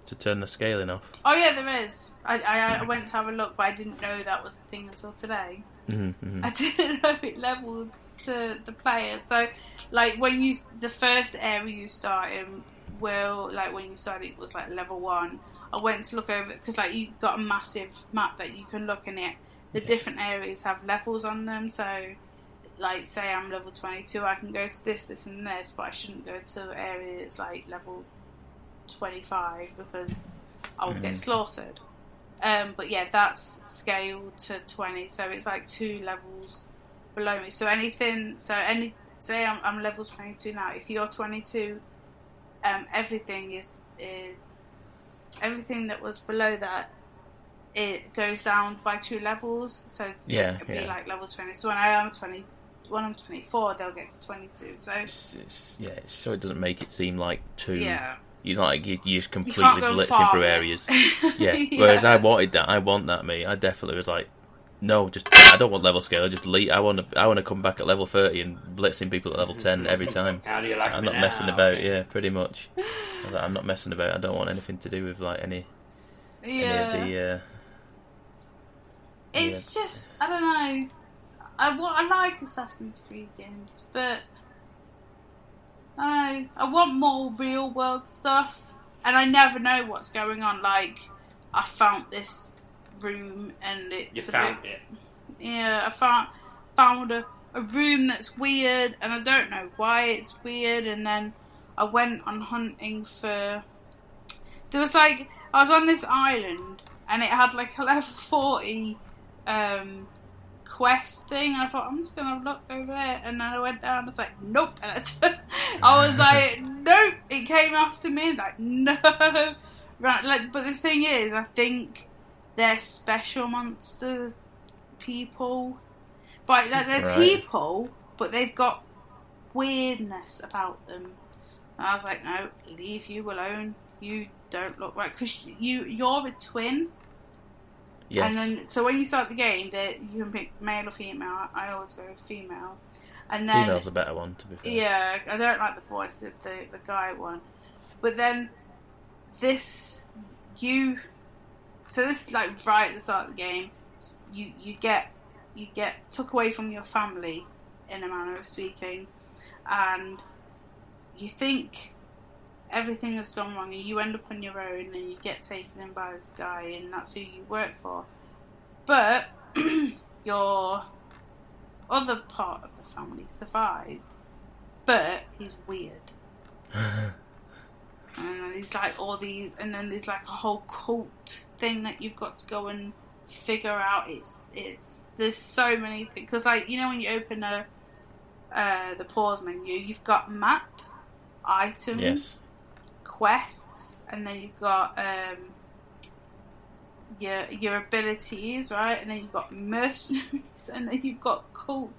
to turn the scaling off. Oh yeah, there is. I went to have a look, but I didn't know that was a thing until today. Mm-hmm. I didn't know it leveled to the player. So when the first area you start in will, when you started it was level 1. I went to look over, because like you've got a massive map that you can look in it. The different areas have levels on them, so like say I'm level 22, I can go to this, this and this, but I shouldn't go to areas like level 25 because I will get slaughtered. But yeah, that's scaled to 20, so it's like 2 levels below me. So say I'm level 22 now. If you're 22, everything is everything that was below that, it goes down by 2 levels. So it'd be like level 20. So when I'm 24, they'll get to 22. So so it doesn't make it seem like too. Yeah. You just completely blitzing through areas. Whereas I want that, mate. I definitely was like, no, I don't want level scale. Just leave. I want to come back at level 30 and blitzing people at level 10 every time. How do you like I'm me not now? messing about. Yeah, pretty much. I'm not messing about. I don't want anything to do with like any of the. It's just, I don't know. I like Assassin's Creed games, but I want more real world stuff, and I never know what's going on. Like, I found this room, and it's You found it. Yeah, I found a room that's weird, and I don't know why it's weird. And then I went on hunting for. There was like, I was on this island, and it had like a level 40 quest thing. I thought, I'm just gonna look over there, and then I went down. I was like, nope. And I was like, nope. It came after me. Like, no. Right. Like, but the thing is, I think they're special monster people. But like, they're people, but they've got weirdness about them. And I was like, no, leave you alone. You don't look right, because you're a twin. Yes. And then, so when you start the game, you can pick male or female. I always go with female. And then female's a better one, to be fair. Yeah, I don't like the voice of the guy one. But then this is like right at the start of the game. You get took away from your family, in a manner of speaking, and you think everything has gone wrong, and you end up on your own, and you get taken in by this guy, and that's who you work for. But your other part of the family survives, but he's weird. And then there's like all these, and then there's like a whole cult thing that you've got to go and figure out. There's so many things, because like, you know, when you open the pause menu, you've got map, items, quests, and then you've got your abilities, right? And then you've got mercenaries, and then you've got cult,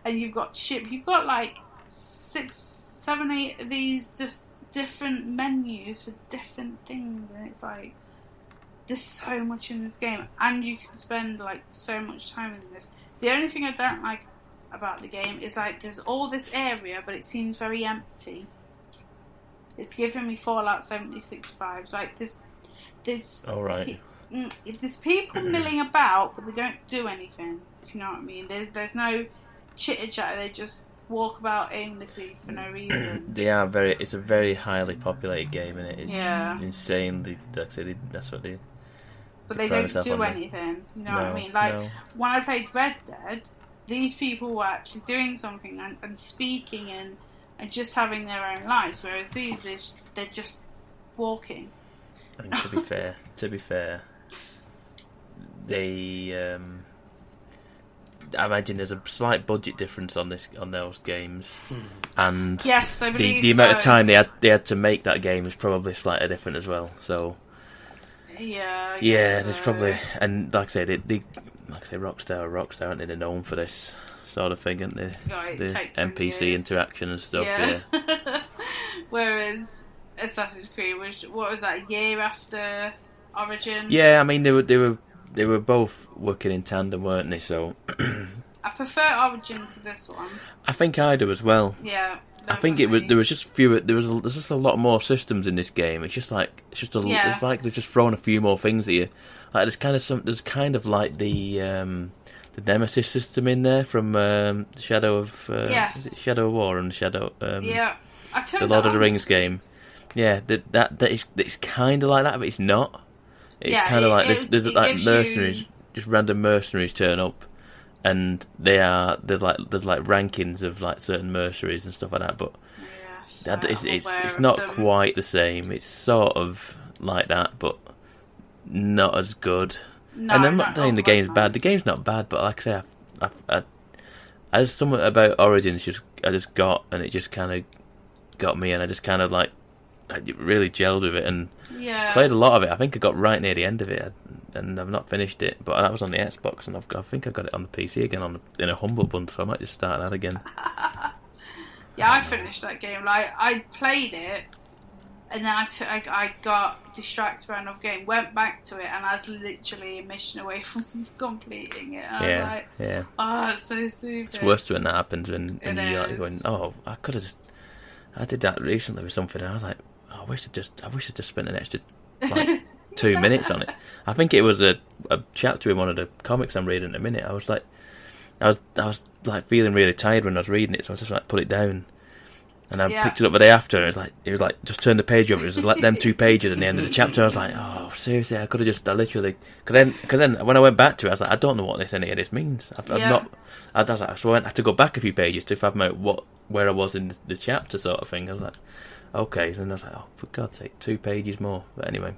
and you've got ship. You've got like 6, 7, 8 of these just different menus for different things, and it's like, there's so much in this game, and you can spend like so much time in this. The only thing I don't like about the game is like, there's all this area, but it seems very empty. It's giving me Fallout 76 vibes. Like, there's all right. There's people milling about, but they don't do anything, if you know what I mean. There's no chitter chatter. They just walk about aimlessly for no reason. They are it's a very highly populated game, and it's insanely. That's what they. But they don't do anything. You know what I mean? Like, when I played Red Dead, these people were actually doing something and speaking and just having their own lives, whereas these, they're just walking. And to be fair, they. I imagine there's a slight budget difference on those games, and yes, I believe the amount of time they had to make that game is probably slightly different as well. So there's probably, and like I said, Rockstar, aren't they? They're known for this sort of thing, aren't they? Right, the NPC interaction and stuff. Yeah. Whereas Assassin's Creed, what was that, a year after Origin? Yeah, I mean they were both working in tandem, weren't they? So I prefer Origin to this one. I think I do as well. Yeah. I think there was just fewer. There's just a lot more systems in this game. It's like they've just thrown a few more things at you. Like there's kind of like the Nemesis system in there from Shadow of is it Shadow of War and Shadow I turned the Lord of the Rings game. Yeah, that it's kind of like that, but it's not. It's kind of like there's like mercenaries, just random mercenaries turn up, and there's like rankings of like certain mercenaries and stuff like that. But it's not quite the same. It's sort of like that, but not as good. No, and I'm not saying the game's bad. The game's not bad, but like I say, there's something about Origins I just got, and it just kind of got me, and I just kind of like I really gelled with it, and played a lot of it. I think I got right near the end of it, and I've not finished it. But that was on the Xbox, and I think I got it on the PC again in a Humble Bundle, so I might just start that again. I finished that game. Like I played it, and then I got distracted by another game, went back to it, and I was literally a mission away from completing it. And I was like, oh, it's so stupid. It's worse when that happens, when you're like going, oh, I could have just... I did that recently with something, and I was like, oh, I wish I just spent an extra, like, 2 minutes on it. I think it was a chapter in one of the comics I'm reading in a minute. I was like feeling really tired when I was reading it, so I just like put it down. And I picked it up the day after, and it was like just turn the page over. It was like them 2 pages at the end of the chapter. I was like, oh, seriously, I could have just, because then when I went back to it, I was like, I don't know what any of this means. So I had to go back a few pages to find out where I was in the chapter, sort of thing. I was like, okay, and I was like, oh, for God's sake, 2 pages more. But anyway,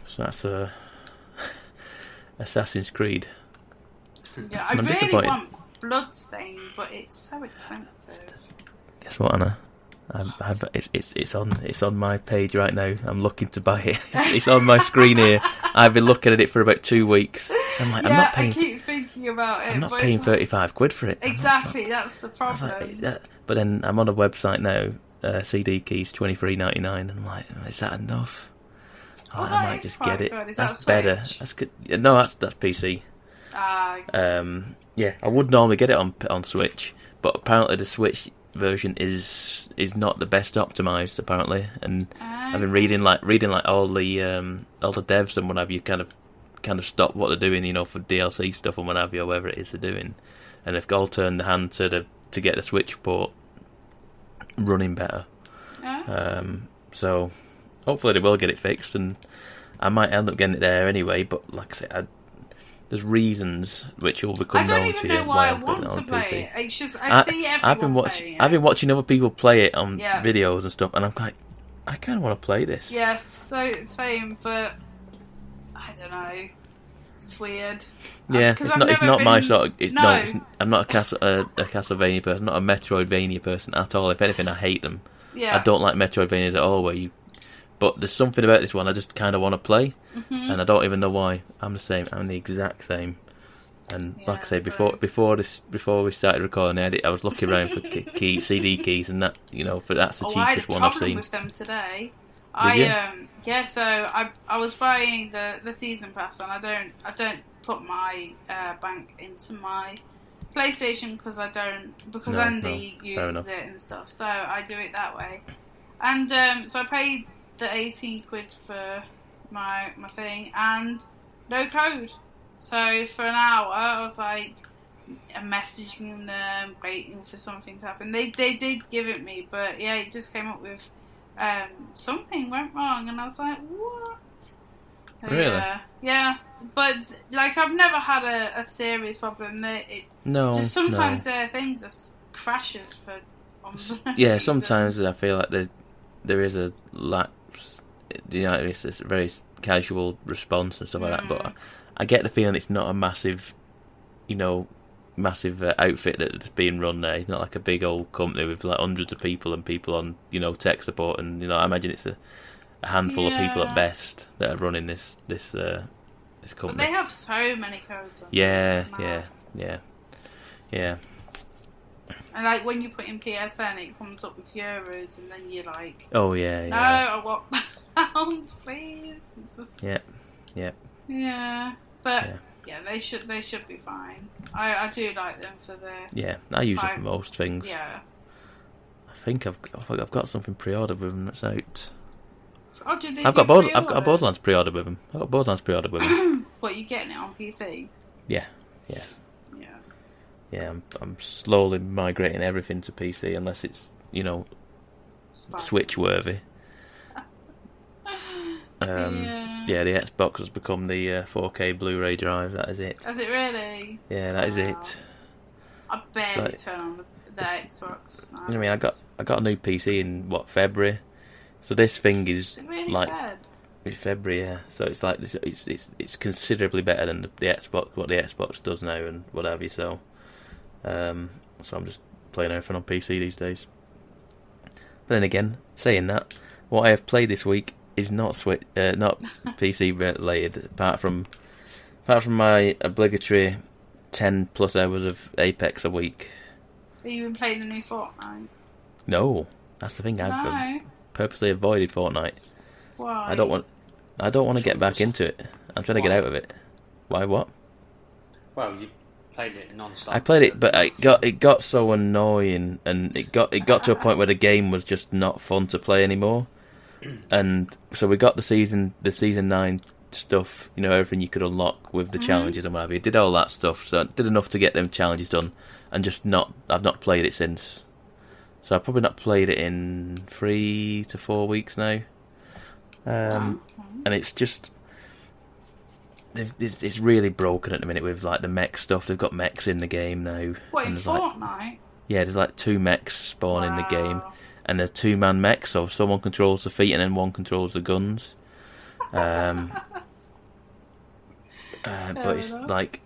so that's Assassin's Creed. Yeah, I really want Bloodstain, but it's so expensive. Guess what, Anna? It's on my page right now. I'm looking to buy it. It's on my screen here. I've been looking at it for about 2 weeks. I'm like, I keep thinking about it. I'm not paying £35 for it. Exactly, that's the problem. But then I'm on a website now. CD keys $23.99, and I'm like, is that enough? I might just get it. Is that's that better. That's good. No, that's PC. Yeah, I would normally get it on Switch, but apparently the Switch version is not the best optimized, apparently. And I've been reading like all the devs and what have you kind of stop what they're doing, for DLC stuff and what have you, or whatever it is they're doing, and they've all turned the hand to get the Switch port running better. So hopefully they will get it fixed, and I might end up getting it there anyway. But like I said, there's reasons which will become known to you why I'm putting it on PC. It's just I see everyone playing it. I've been watching other people play it on videos and stuff, and I'm like, I kind of want to play this. Yes, so same, but I don't know. It's weird. Yeah, it's not my sort of... I'm not a Castlevania person, not a Metroidvania person at all. If anything, I hate them. Yeah. I don't like Metroidvanias at all, but there's something about this one I just kind of want to play, and I don't even know why. I'm the same. I'm the exact same. And like I say, before we started recording, I was looking around for CD keys, and that that's the cheapest one I've seen. I had a problem with them today. So I was buying the season pass, and I don't put my bank into my PlayStation because Andy uses it and stuff. So I do it that way, and so I paid the 18 quid for my thing, and no code. So for an hour, I was like messaging them, waiting for something to happen. They did give it me, but it just came up with something went wrong, and I was like, what? Really? Yeah. But like I've never had a serious problem. Just sometimes their thing just crashes for. Yeah, sometimes I feel like there is a lapse. It's a very casual response and stuff like that. But I get the feeling it's not a massive outfit that's being run there. It's not like a big old company with like hundreds of people and people on tech support, and I imagine it's a handful of people at best that are running this company. But they have so many codes on yeah. And like when you put in PSN, it comes up with euros, and then you're like, oh yeah, no, I want pounds, please. It's just... Yeah. But they should be fine. I do like them for their. Yeah, I use them for most things. Yeah. I think I've got something pre-ordered with them that's out. Oh, do they? I've got Borderlands pre-ordered with them. What, you getting it on PC? Yeah. I'm slowly migrating everything to PC unless it's Switch worthy. Yeah, the Xbox has become the 4K Blu-ray drive. That is it. Has it really? Yeah, that is it. I barely turn on the Xbox. I mean, I got a new PC in February, so this thing is really like bad? it's February, yeah. So it's like it's considerably better than the Xbox, what the Xbox does now and whatever. So I'm just playing everything on PC these days. But then again, saying that, what I have played this week is not not PC related, apart from my obligatory 10+ hours of Apex a week. Have you been playing the new Fortnite? No, that's the thing. I've purposely avoided Fortnite. Why? I don't want to get back into it. I'm trying to get out of it. Why? What? Well, you played it non-stop. I played it, but it got so annoying, and it got to a point where the game was just not fun to play anymore. And so we got the season 9 stuff, everything you could unlock with the challenges and whatever. You did all that stuff, so I did enough to get them challenges done, and I've not played it since. So I've probably not played it in 3 to 4 weeks now. And it's just it's really broken at the minute with like the mech stuff. They've got mechs in the game now. What, in Fortnite? Yeah, there's like 2 mechs spawn in the game, and they're 2-man mechs, so someone controls the feet and then one controls the guns. But it's like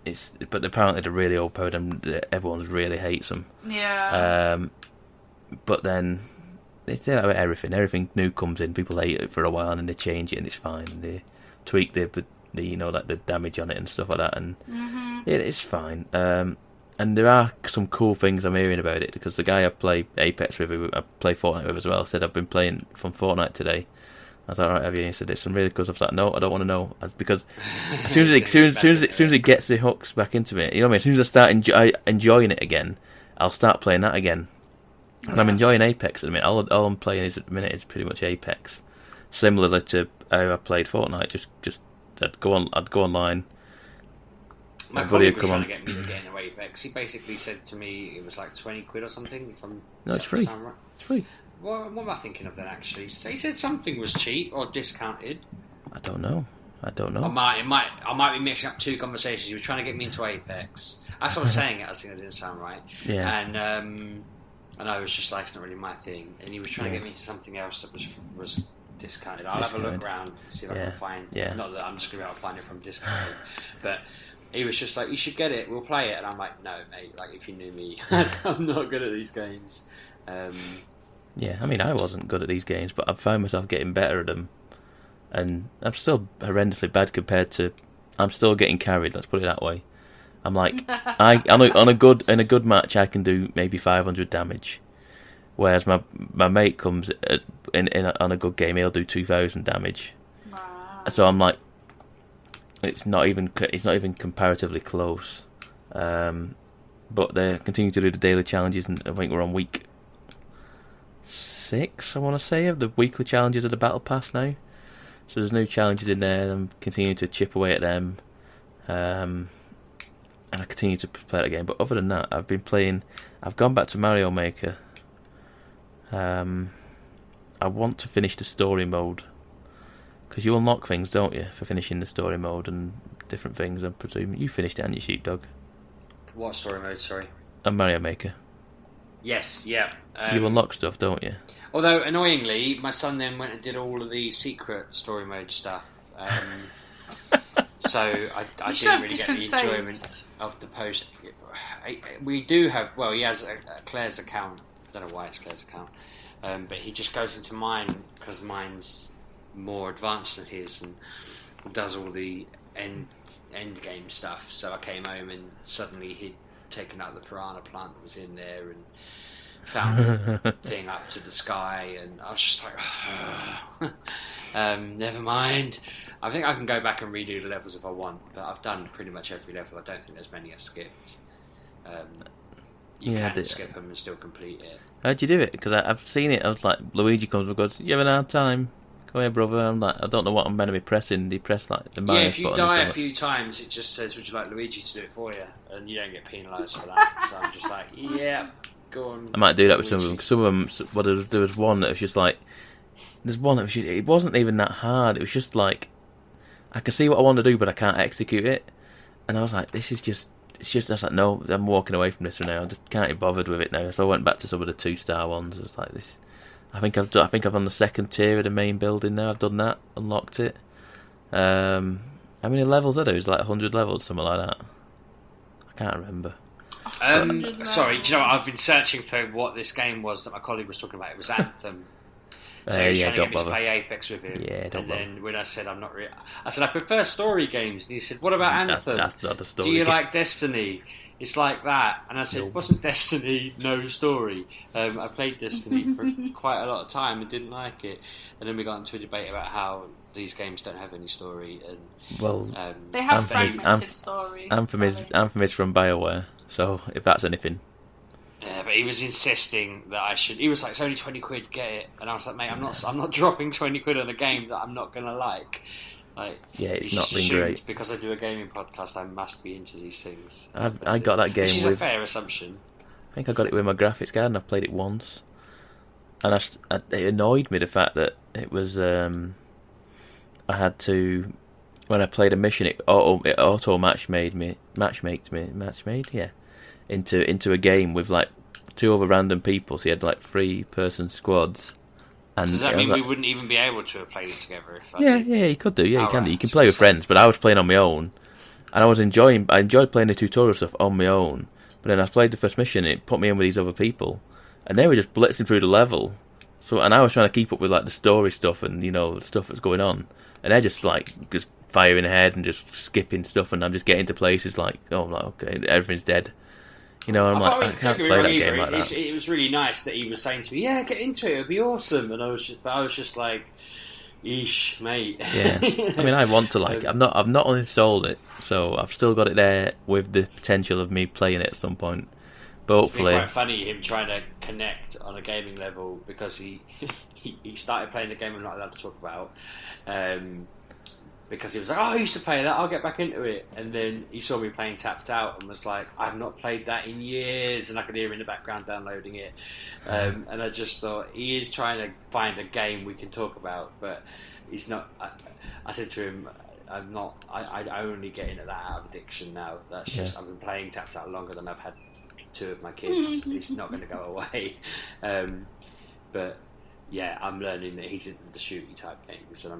but apparently they're really overpowered and everyone really hates them. Yeah. But then they say that about everything. Everything new comes in, people hate it for a while, and then they change it, and it's fine. And they tweak the like the damage on it and stuff like that, and it's fine. And there are some cool things I'm hearing about it, because the guy I play Apex with, I play Fortnite with as well, said I've been playing from Fortnite today. I was like, alright, have you? He said it's some really cool stuff. I was like, no, I don't want to know, because as soon as it gets the hooks back into me, you know what I mean? As soon as I start enjoying it again, I'll start playing that again. And I'm enjoying Apex at the minute. All I'm playing at the minute is pretty much Apex, similarly to how I played Fortnite. Just I'd go online. My colleague was trying to get me to get into Apex. He basically said to me it was like 20 quid or something. No, it's free. Right. It's free. What am I thinking of then, actually? So he said something was cheap or discounted. I don't know. I might be mixing up two conversations. He was trying to get me into Apex. As I was saying it, I was thinking it didn't sound right. Yeah. And I was just like, it's not really my thing. And he was trying to get me into something else that was discounted. I'll have a look around, see if I can find. Yeah. Not that I'm just going to be able to find it from discounted, but he was just like, you should get it. We'll play it. And I'm like, no, mate. Like, if you knew me, I'm not good at these games. Yeah, I mean, I wasn't good at these games, but I've found myself getting better at them, and I'm still horrendously bad compared to. I'm still getting carried. Let's put it that way. I'm like, on a good match, I can do maybe 500 damage, whereas my mate comes on a good game, he'll do 2,000 damage. Wow. So I'm like, it's not even comparatively close. But they continue to do the daily challenges, and I think we're on week 6, I want to say, of the weekly challenges of the Battle Pass now. So there's new challenges in there, and I'm continuing to chip away at them. And I continue to play the game. But other than that, I've gone back to Mario Maker. I want to finish the story mode, because you unlock things, don't you, for finishing the story mode and different things. I presume you finished it, haven't you, Sheepdog? What story mode? Sorry. And Mario Maker. Yes, yeah. You unlock stuff, don't you? Although, annoyingly, my son then went and did all of the secret story mode stuff. So I didn't really get the enjoyment of the post. We do have... Well, he has a Claire's account. I don't know why it's Claire's account. But he just goes into mine, because mine's more advanced than his, and does all the end game stuff. So I came home and suddenly he'd taken out the piranha plant that was in there and found the thing up to the sky, and I was just like, never mind. I think I can go back and redo the levels if I want, but I've done pretty much every level. I don't think there's many I skipped. You can skip them and still complete it. How'd you do it? Because I've seen it. I was like, Luigi comes and goes, "You having a hard time? Come here, brother." I'm like, I don't know what I'm meant to be pressing. Do you press like the minus button? Yeah, if you die a few times, it just says, "Would you like Luigi to do it for you?" And you don't get penalised for that. So I'm just like, yeah, go on. I might do that with some of them. Some of them, there was one that was just like, there's one that it wasn't even that hard. It was just like I can see what I want to do, but I can't execute it. And I was like, this is just. It's just I was like, no, I'm walking away from this for now. I just can't be bothered with it now. So I went back to some of the 2-star ones. I was like, this. I think I'm on the second tier of the main building now. I've done that, unlocked it. How many levels are there? It's like 100 levels, something like that. I can't remember. Sorry, do you know what? I've been searching for what this game was that my colleague was talking about. It was Anthem. So he was trying to get me to play Apex with him. Yeah, don't and bother. then when I said I'm not really... I said I prefer story games. And he said, what about Anthem? That's not a story Do you game. like Destiny? It's like that. And I said, wasn't Destiny no story? I played Destiny for quite a lot of time and didn't like it. And then we got into a debate about how these games don't have any story. And well, they have fragmented stories. Anthem is from BioWare, so if that's anything. Yeah, but he was insisting that I should. He was like, "It's only 20 quid, get it." And I was like, "Mate, I'm not dropping 20 quid on a game that I'm not gonna like." Like, yeah, it's not been great. Because I do a gaming podcast, I must be into these things. I got that game which is with. a fair assumption. I think I got it with my graphics card, and I've played it once. And it annoyed me the fact that it was. I had to. When I played a mission, it auto matchmade me, into a game with like 2 other random people. So you had like 3-person squads. And does that mean we wouldn't even be able to have played it together? If yeah, you could do. Yeah, you can do. You can play with friends, but I was playing on my own, and I enjoyed playing the tutorial stuff on my own. But then I played the first mission, it put me in with these other people, and they were just blitzing through the level. So, and I was trying to keep up with like the story stuff and the stuff that's going on, and they're just firing ahead and just skipping stuff, and I'm just getting to places like, oh, I'm like, okay, everything's dead. I'm like, I can't play that game like that. It was really nice that he was saying to me, "Yeah, get into it; it'll be awesome." And I was just like, "Eesh, mate." Yeah, I mean, I want to like. I've not uninstalled it, so I've still got it there with the potential of me playing it at some point. But hopefully, it's been quite funny him trying to connect on a gaming level because he started playing the game I'm not allowed to talk about. Because he was like, "Oh, I used to play that. I'll get back into it." And then he saw me playing Tapped Out and was like, "I've not played that in years." And I could hear him in the background downloading it. And I just thought he is trying to find a game we can talk about, but he's not. I said to him, "I'm not. I only get into that out of addiction now. That's just. I've been playing Tapped Out longer than I've had 2 of my kids. It's not going to go away." But yeah, I'm learning that he's into the shooty type games, and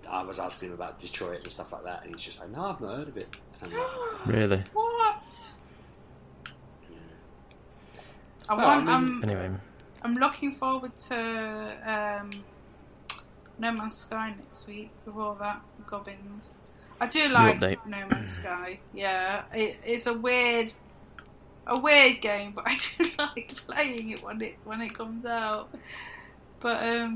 I was asking him about Detroit and stuff like that, and he's just like, "No, I've not heard of it." And I'm like, really? What? Yeah. Anyway, I'm looking forward to No Man's Sky next week with all that gubbins. I do like No Man's Sky. Yeah, it's a weird game, but I do like playing it when it comes out. But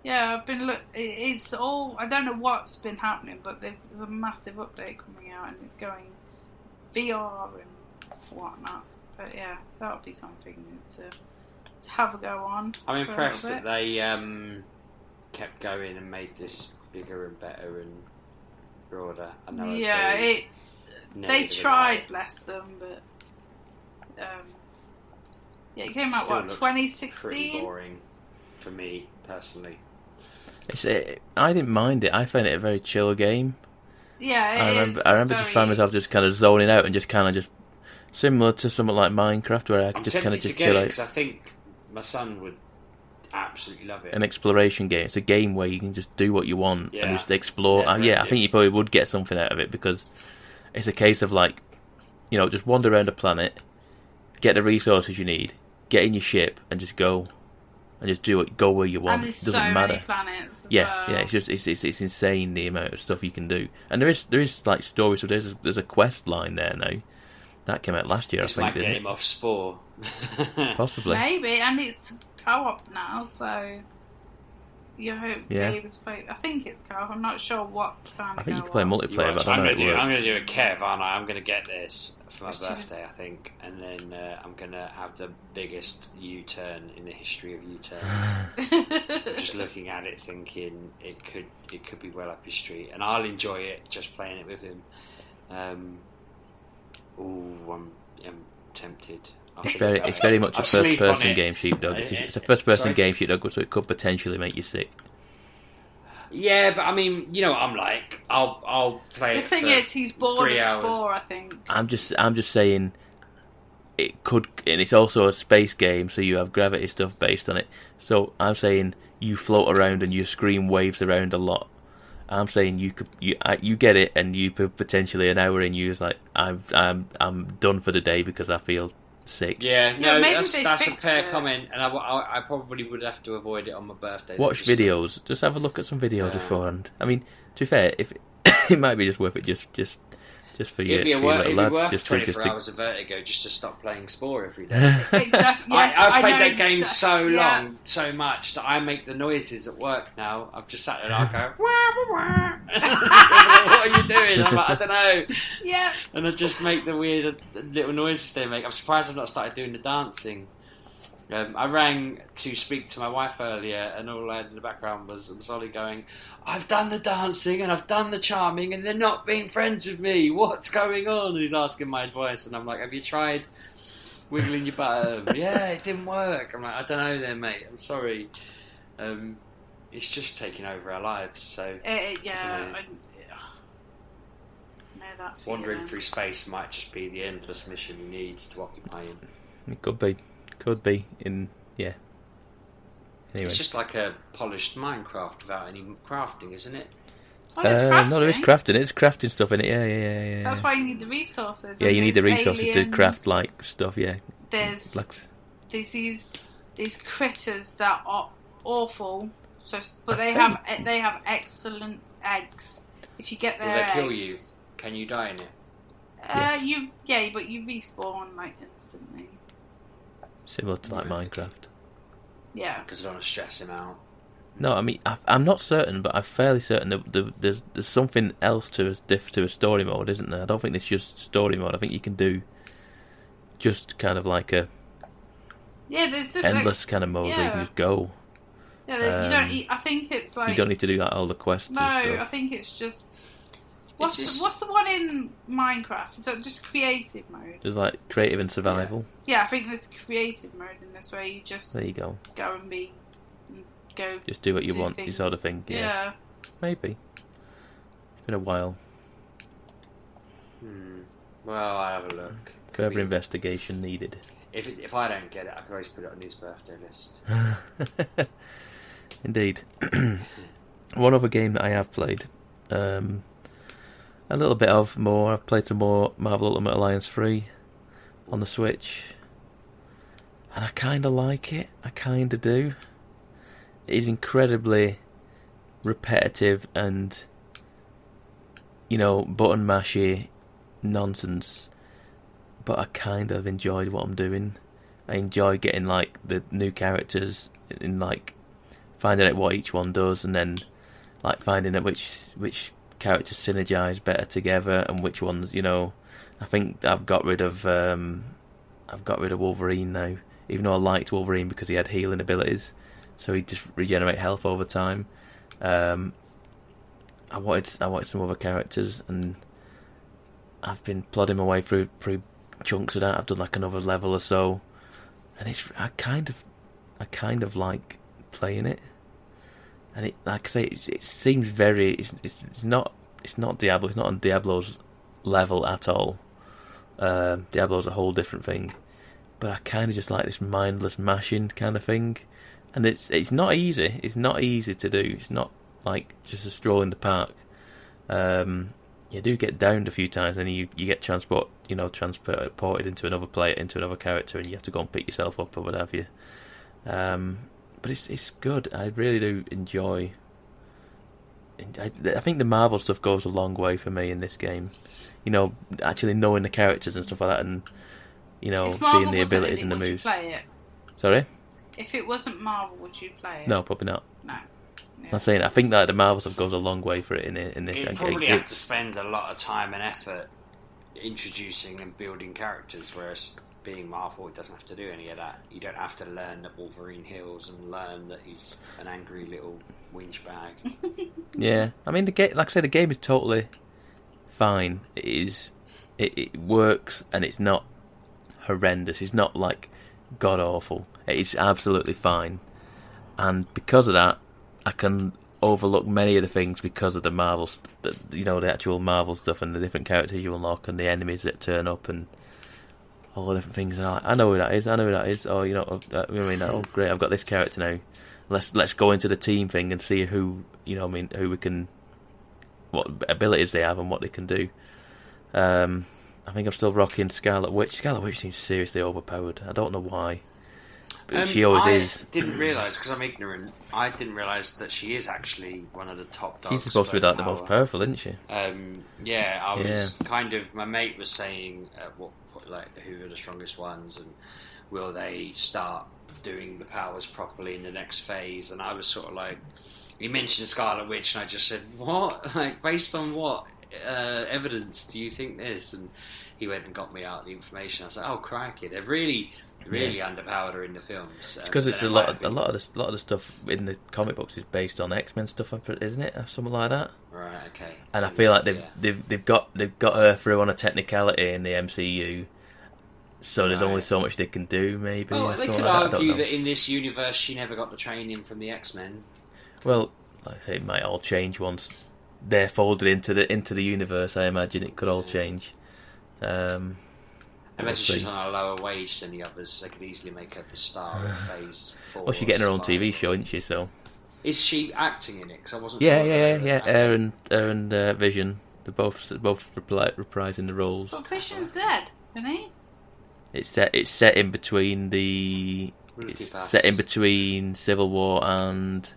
yeah, I've been it's all. I don't know what's been happening, but there's a massive update coming out, and it's going VR and whatnot. But yeah, that'll be something to have a go on. I'm impressed that they kept going and made this bigger and better and broader. I know. Yeah, they tried, bless them, but yeah, it came out 2016. Pretty boring for me personally. I didn't mind it. I found it a very chill game. Yeah, I remember just finding myself just kind of zoning out and just kind of just similar to something like Minecraft, where I could just kind of just chill out. Because I think my son would absolutely love it. An exploration game. It's a game where you can just do what you want and just explore. Yeah, I think you probably would get something out of it, because it's a case of like, just wander around a planet, get the resources you need, get in your ship, and just go. And just go where you want. And there's it doesn't so matter. many planets as yeah, well. yeah. It's just it's insane the amount of stuff you can do. And there is like stories. So there's a quest line there now. That came out last year. It's I think. my game off Spore. Possibly. Maybe, and it's co-op now, so you hope be able to play. I think it's co-op. I'm not sure what kind. I think you can play multiplayer, but I'm going to do a Kev, aren't I? I'm going to get this for my birthday, I think, and then I'm going to have the biggest U-turn in the history of U-turns. Just looking at it, thinking it could be well up his street, and I'll enjoy it just playing it with him. I'm tempted. It's very much a first-person game, Sheepdog. It's a first-person game, Sheepdog, so it could potentially make you sick. Yeah, but I mean, you know what I'm like. I'll play. The thing is, he's bored of Spore, I think. I'm just saying, it could, and it's also a space game, so you have gravity stuff based on it. So I'm saying you float around and your screen waves around a lot. I'm saying you get it, and you could potentially an hour in, you was like, I'm done for the day because I feel sick. Yeah, no, that's a fair it. comment, and I probably would have to avoid it on my birthday. Watch videos. Just have a look at some videos beforehand. I mean, to be fair, if it might be just worth it, just for you. It'd be worth 24 hours of Vertigo just to stop playing Spore every day. Exactly. Yes, I played that game so long, so much that I make the noises at work now. I've just sat there and I go, wah, wah, wah. What are you doing? I'm like, I don't know. Yeah. And I just make the weird little noises they make. I'm surprised I've not started doing the dancing. I rang to speak to my wife earlier, and all I had in the background was Ollie going, I've done the dancing and I've done the charming and they're not being friends with me. What's going on? And he's asking my advice, and I'm like, have you tried wiggling your butt? Yeah, it didn't work. I'm like, I don't know then, mate. I'm sorry. It's just taking over our lives. So I know that feeling. Wandering through space might just be the endless mission he needs to occupy him. It could be. Anyway. It's just like a polished Minecraft without any crafting, isn't it? Oh, it's crafting. No, there is crafting. It's crafting stuff in it. Yeah. That's why you need the resources. Yeah, you need the resources to craft like stuff. Yeah. There's these critters that are awful. But they have excellent eggs. If you get their eggs, will they kill eggs, you? Can you die in it? Yes. But you respawn like instantly. Similar to like Minecraft. Yeah. Because I don't want to stress him out. No, I mean, I'm not certain, but I'm fairly certain that there's something else to a story mode, isn't there? I don't think it's just story mode. I think you can do just kind of like a there's just endless kind of mode where you can just go. Yeah, you don't. I think it's like you don't need to do like all the quests. No, and stuff. I think it's just. What's the one in Minecraft? Is that just creative mode? There's like creative and survival. Yeah, I think there's creative mode in this where you just there you go. Just do what you want, this sort of thing. Yeah. Maybe. It's been a while. Well, I'll have a look. Further investigation needed. If I don't get it, I can always put it on his birthday list. Indeed. One other game that I have played. A little bit of more. I've played some more Marvel Ultimate Alliance 3 on the Switch. And I kind of like it. I kind of do. It is incredibly repetitive and, button mashy nonsense. But I kind of enjoyed what I'm doing. I enjoy getting, like, the new characters and, like, finding out what each one does and then, like, finding out which characters synergize better together and which ones, I think I've got rid of Wolverine now, even though I liked Wolverine because he had healing abilities, so he'd just regenerate health over time. I wanted some other characters, and I've been plodding my way through chunks of that. I've done like another level or so, and I kind of like playing it. And it, like I say, it seems very. It's not Diablo. It's not on Diablo's level at all. Diablo's a whole different thing. But I kind of just like this mindless mashing kind of thing, and it's not easy. It's not easy to do. It's not like just a stroll in the park. You do get downed a few times, and you get transported into another player, into another character, and you have to go and pick yourself up or what have you. But it's good. I really do enjoy. I think the Marvel stuff goes a long way for me in this game. Actually knowing the characters and stuff like that, and seeing the abilities and the moves. Would you play it? Sorry? If it wasn't Marvel, would you play it? No, probably not. No. Yeah. I'm saying I think that the Marvel stuff goes a long way for it in this. You probably have to spend a lot of time and effort introducing and building characters, whereas being Marvel, it doesn't have to do any of that. You don't have to learn that Wolverine heals and learn that he's an angry little winch bag. Yeah, I mean, like I said, the game is totally fine. It works, and it's not horrendous. It's not like god awful. It's absolutely fine, and because of that, I can overlook many of the things because of the Marvel, the actual Marvel stuff and the different characters you unlock and the enemies that turn up and all the different things. And I know who that is. Oh, oh great, I've got this character now. Let's go into the team thing and see who who we can, what abilities they have and what they can do. I think I'm still rocking Scarlet Witch. Scarlet Witch seems seriously overpowered. I don't know why. But she always is. I didn't realise, because I'm ignorant, I didn't realise that she is actually one of the top dogs. She's supposed to be like the most powerful, isn't she? I was kind of, my mate was saying who are the strongest ones and will they start doing the powers properly in the next phase, and I was sort of like, he mentioned Scarlet Witch and I just said, what? Like, based on what evidence do you think this? And he went and got me out the information. I was like, oh crikey, they've really underpowered her in the films. Because it's a lot of the stuff in the comic books is based on X-Men stuff, isn't it? Or something like that. Right. Okay. And I feel like they've got her through on a technicality in the MCU. So there's only so much they can do, maybe. Well, they could argue that in this universe she never got the training from the X-Men. Well, like I say, it might all change once they're folded into the universe. I imagine it could all change. I imagine she's on a lower wage than the others. They could easily make her the star of Phase 4. Well, she's getting her own TV show, isn't she? So is she acting in it? Because I wasn't. Yeah. Her and Vision, they're both reprising the roles. But Vision's dead, isn't he? It's set in between set in between Civil War and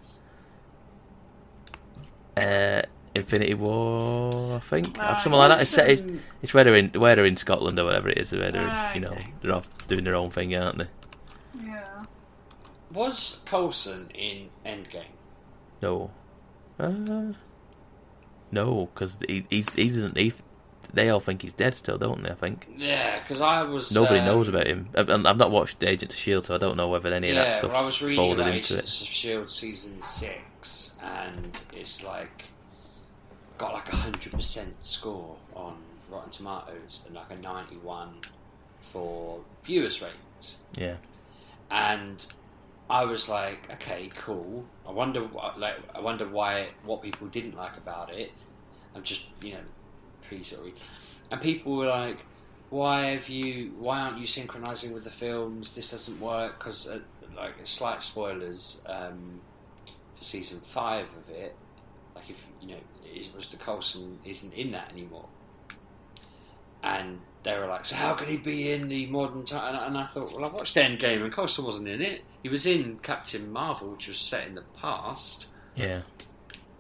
Infinity War, I think, something like that. It's where they're in Scotland or whatever it is. Where they're off doing their own thing, aren't they? Yeah. Was Coulson in Endgame? No, because they all think he's dead still, don't they? I think. Yeah, because I was. Nobody knows about him. I've not watched Agents of S.H.I.E.L.D., so I don't know whether any of that stuff I was reading folded about into Agents it. of S.H.I.E.L.D. season 6, and it's like got like 100% score on Rotten Tomatoes and like a 91 for viewers ratings. Yeah. And I was like, okay, cool. I wonder what people didn't like about it. I'm just pre-story, and people were like, why aren't you synchronizing with the films? This doesn't work because like slight spoilers for season 5 of it. Like if it was the Coulson isn't in that anymore, and they were like, so how can he be in the modern time? And I thought, well, I watched Endgame and Coulson wasn't in it. He was in Captain Marvel, which was set in the past. Yeah,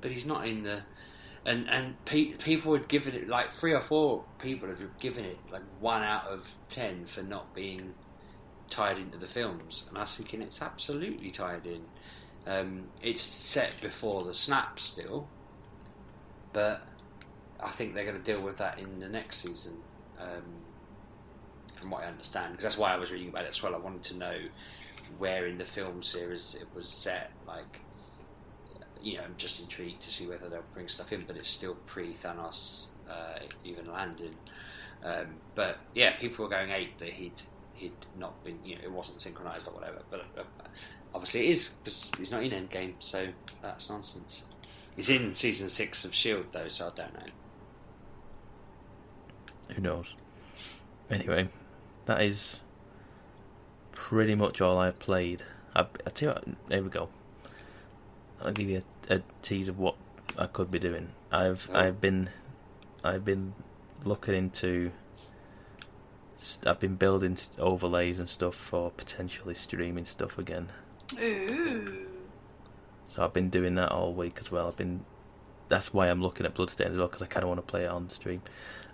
but he's not in the. And people had given it, like 3 or 4 people have given it like 1 out of 10 for not being tied into the films, and I was thinking it's absolutely tied in. It's set before the snap still, but I think they're going to deal with that in the next season, from what I understand, because that's why I was reading about it as well. I wanted to know where in the film series it was set, like. I'm just intrigued to see whether they'll bring stuff in, but it's still pre-Thanos even landing. But yeah, people were going ape that he'd not been, it wasn't synchronized or whatever. But obviously it is, because he's not in Endgame, so that's nonsense. He's in season 6 of S.H.I.E.L.D. though, so I don't know. Who knows? Anyway, that is pretty much all I've played. I tell you what, there we go. I'll give you a tease of what I could be doing. I've been looking into. I've been building overlays and stuff for potentially streaming stuff again. Ooh. So I've been doing that all week as well. That's why I'm looking at Bloodstained as well, because I kind of want to play it on the stream.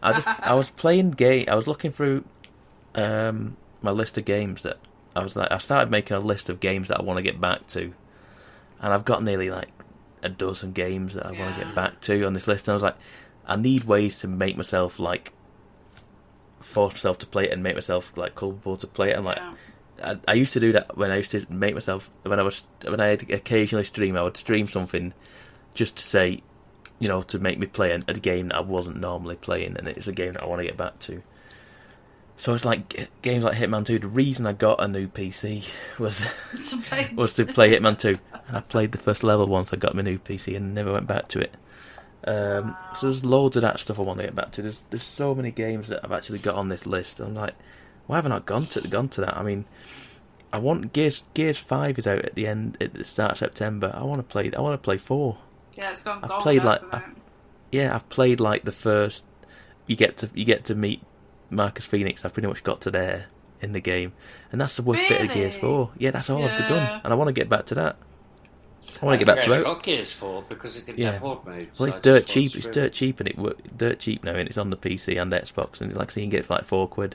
I was playing I was looking through my list of games that I started making a list of games that I want to get back to. And I've got nearly like a dozen games that I want to get back to on this list. And I was like, I need ways to make myself like force myself to play it and make myself like culpable to play it. And like, I used to do that when I used to make myself when I occasionally stream. I would stream something just to say, to make me play a game that I wasn't normally playing, and it's a game that I want to get back to. So it's like games like Hitman 2. The reason I got a new PC was to play Hitman 2. And I played the first level once I got my new PC and never went back to it. So there's loads of that stuff I want to get back to. There's so many games that I've actually got on this list. I'm like, why haven't I gone to that? I mean, I want Gears 5 is out at the start of September. I want to play 4. Yeah, it's gone gold. I've played like the first. You get to meet Marcus Phoenix. I've pretty much got to there in the game, and that's the worst bit of Gears 4. Yeah, that's all I've done, and I want to get back to that. I want to get back to it. I got Gears 4 because it didn't have horde mode. Well, it's dirt cheap. It's dirt cheap, and dirt cheap now, and it's on the PC and Xbox, and like so you can get it for like £4.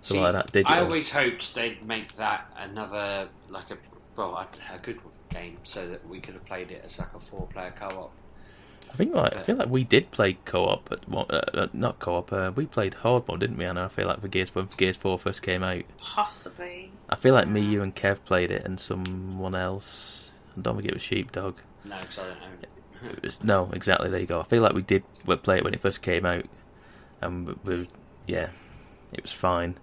So like that digital. I always hoped they'd make that another a good game, so that we could have played it as like a 4-player co-op. I feel like we did play co-op, but not co-op. We played horde mode, didn't we? And I feel like when Gears 4 first came out, possibly. I feel like me, you, and Kev played it, and someone else. I don't think it was Sheepdog. No, because I don't know. No, exactly. There you go. I feel like we did play it when it first came out, and it was fine.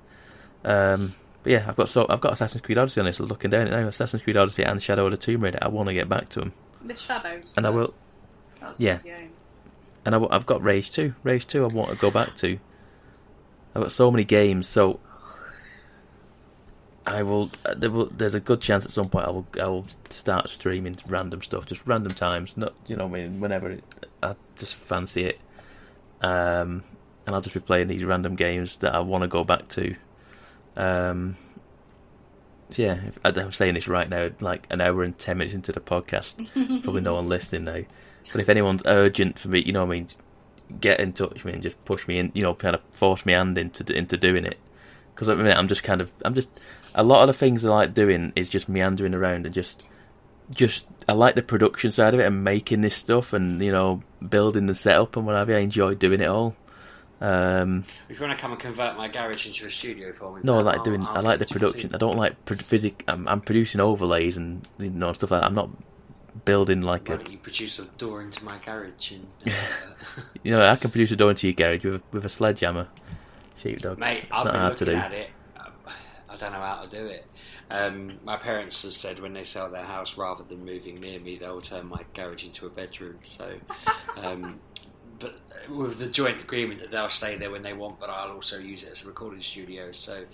But yeah, I've got Assassin's Creed Odyssey on this. Looking down it now, Assassin's Creed Odyssey and Shadow of the Tomb Raider. I want to get back to them. The Shadows. And I will. Yeah. And I've got Rage 2. Rage 2 I want to go back to. I've got so many games, so I will. There's a good chance at some point I will start streaming random stuff, just random times. Not whenever I just fancy it. And I'll just be playing these random games that I want to go back to. I'm saying this right now, like an hour and 10 minutes into the podcast. Probably no one listening now. But if anyone's urgent for me, get in touch with me and just push me in, kind of force me hand into doing it. Because at the minute I'm just a lot of the things I like doing is just meandering around and just I like the production side of it and making this stuff and building the setup and whatever. I enjoy doing it all. If you want to come and convert my garage into a studio for me, no, I like the production. I don't like I'm producing overlays and stuff like that. I'm not building like Why don't you produce a door into my garage and I can produce a door into your garage with a sledgehammer. Sheepdog. Mate, I've been looking at it. I don't know how to do it. My parents have said when they sell their house, rather than moving near me, they'll turn my garage into a bedroom. So, but with the joint agreement that they'll stay there when they want, but I'll also use it as a recording studio. So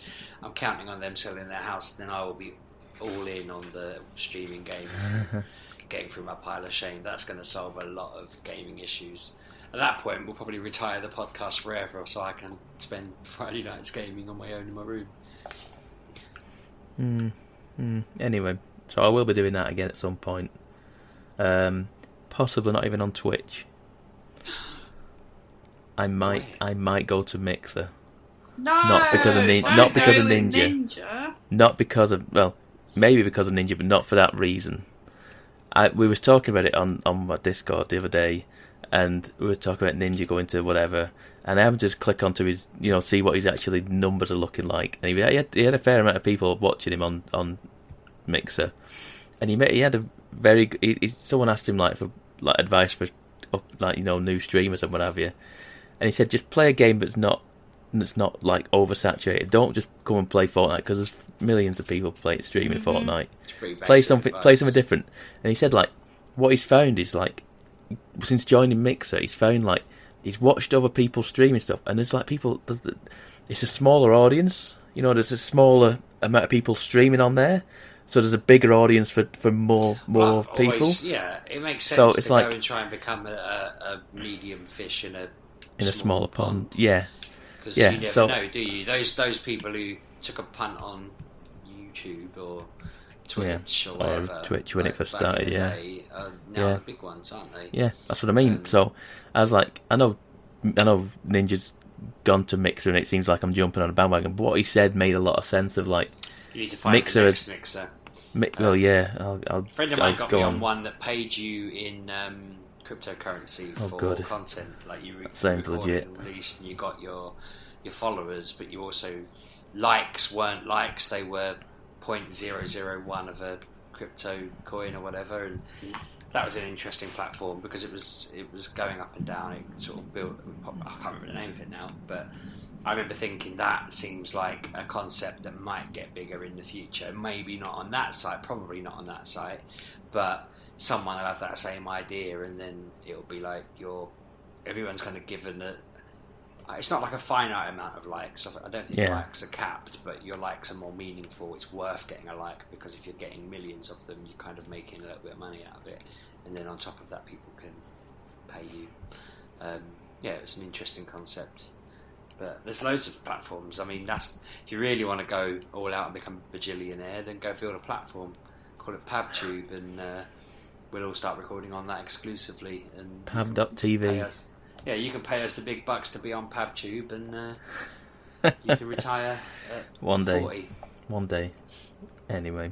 I'm counting on them selling their house. Then I will be all in on the streaming games. Getting through my pile of shame. That's going to solve a lot of gaming issues. At that point, we'll probably retire the podcast forever, so I can spend Friday nights gaming on my own in my room. Anyway, so I will be doing that again at some point. Possibly not even on Twitch. I might go to Mixer. No, not because of Ninja. Not because of maybe because of Ninja, but not for that reason. We was talking about it on my Discord the other day, and we were talking about Ninja going to whatever, and I happened to just click onto his, see what his actually numbers are looking like, and he had a fair amount of people watching him on Mixer, and he had a very someone asked him for advice for new streamers and what have you, and he said just play a game that's not like oversaturated. Don't just come and play Fortnite because there's millions of people streaming Fortnite. Play something different. And he said what he's found is since joining Mixer, he's found he's watched other people streaming stuff, and there's people. It's a smaller audience. There's a smaller amount of people streaming on there, so there's a bigger audience for more people. It makes sense. So it's to go and try and become a medium fish in a smaller pond. Yeah. Because you never know, do you? Those people who took a punt on YouTube or Twitch or whatever. Twitch when it first started, are now the big ones, aren't they? Yeah, that's what I mean. So I was like, I know Ninja's gone to Mixer, and it seems like I'm jumping on a bandwagon. But what he said made a lot of sense. Of you need to find Mixer the next Mixer. I'll a friend of mine got me on one that paid you in cryptocurrency for content. You sounds legit. And released, and you got your followers, but you also likes weren't likes; they were 0.001 of a crypto coin or whatever. And that was an interesting platform because it was going up and down. It sort of built. I can't remember the name of it now, but I remember thinking that seems like a concept that might get bigger in the future. Maybe not on that site, probably not on that site, but someone will have that same idea, and then it'll be like everyone's kind of given a. It's not like a finite amount of likes. I don't think likes are capped, but your likes are more meaningful. It's worth getting a like because if you're getting millions of them, you're kind of making a little bit of money out of it. And then on top of that, people can pay you. It's an interesting concept. But there's loads of platforms. I mean, if you really want to go all out and become a bajillionaire, then go build a platform. Call it PabTube, and we'll all start recording on that exclusively. And Pab.tv. Yeah, you can pay us the big bucks to be on PabTube, and you can retire at 40. One day. Anyway,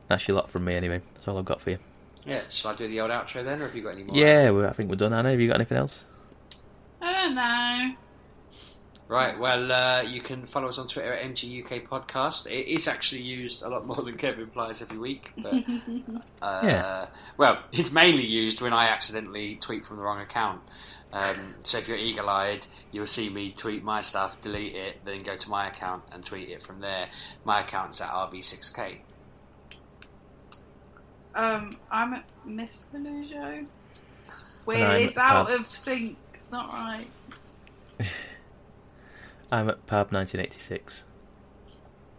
that's your lot from me anyway. That's all I've got for you. Yeah, shall I do the old outro then, or have you got any more? Yeah, I think we're done, Anna. Have you got anything else? I don't know. Right, well, you can follow us on Twitter at MGUK Podcast. It is actually used a lot more than Kevin implies every week. But, well, it's mainly used when I accidentally tweet from the wrong account. So if you're eagle-eyed, you'll see me tweet my stuff, delete it, then go to my account and tweet it from there. My account's at RB6K. I'm at Miss Belujo. It's weird, it's out of sync. It's not right. I'm at Pab1986.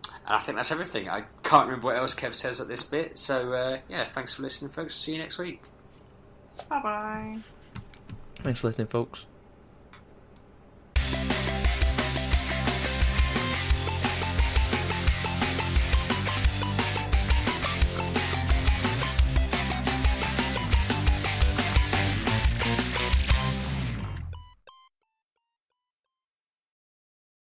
And I think that's everything. I can't remember what else Kev says at this bit. So, thanks for listening, folks. We'll see you next week. Bye-bye. Thanks for listening, folks.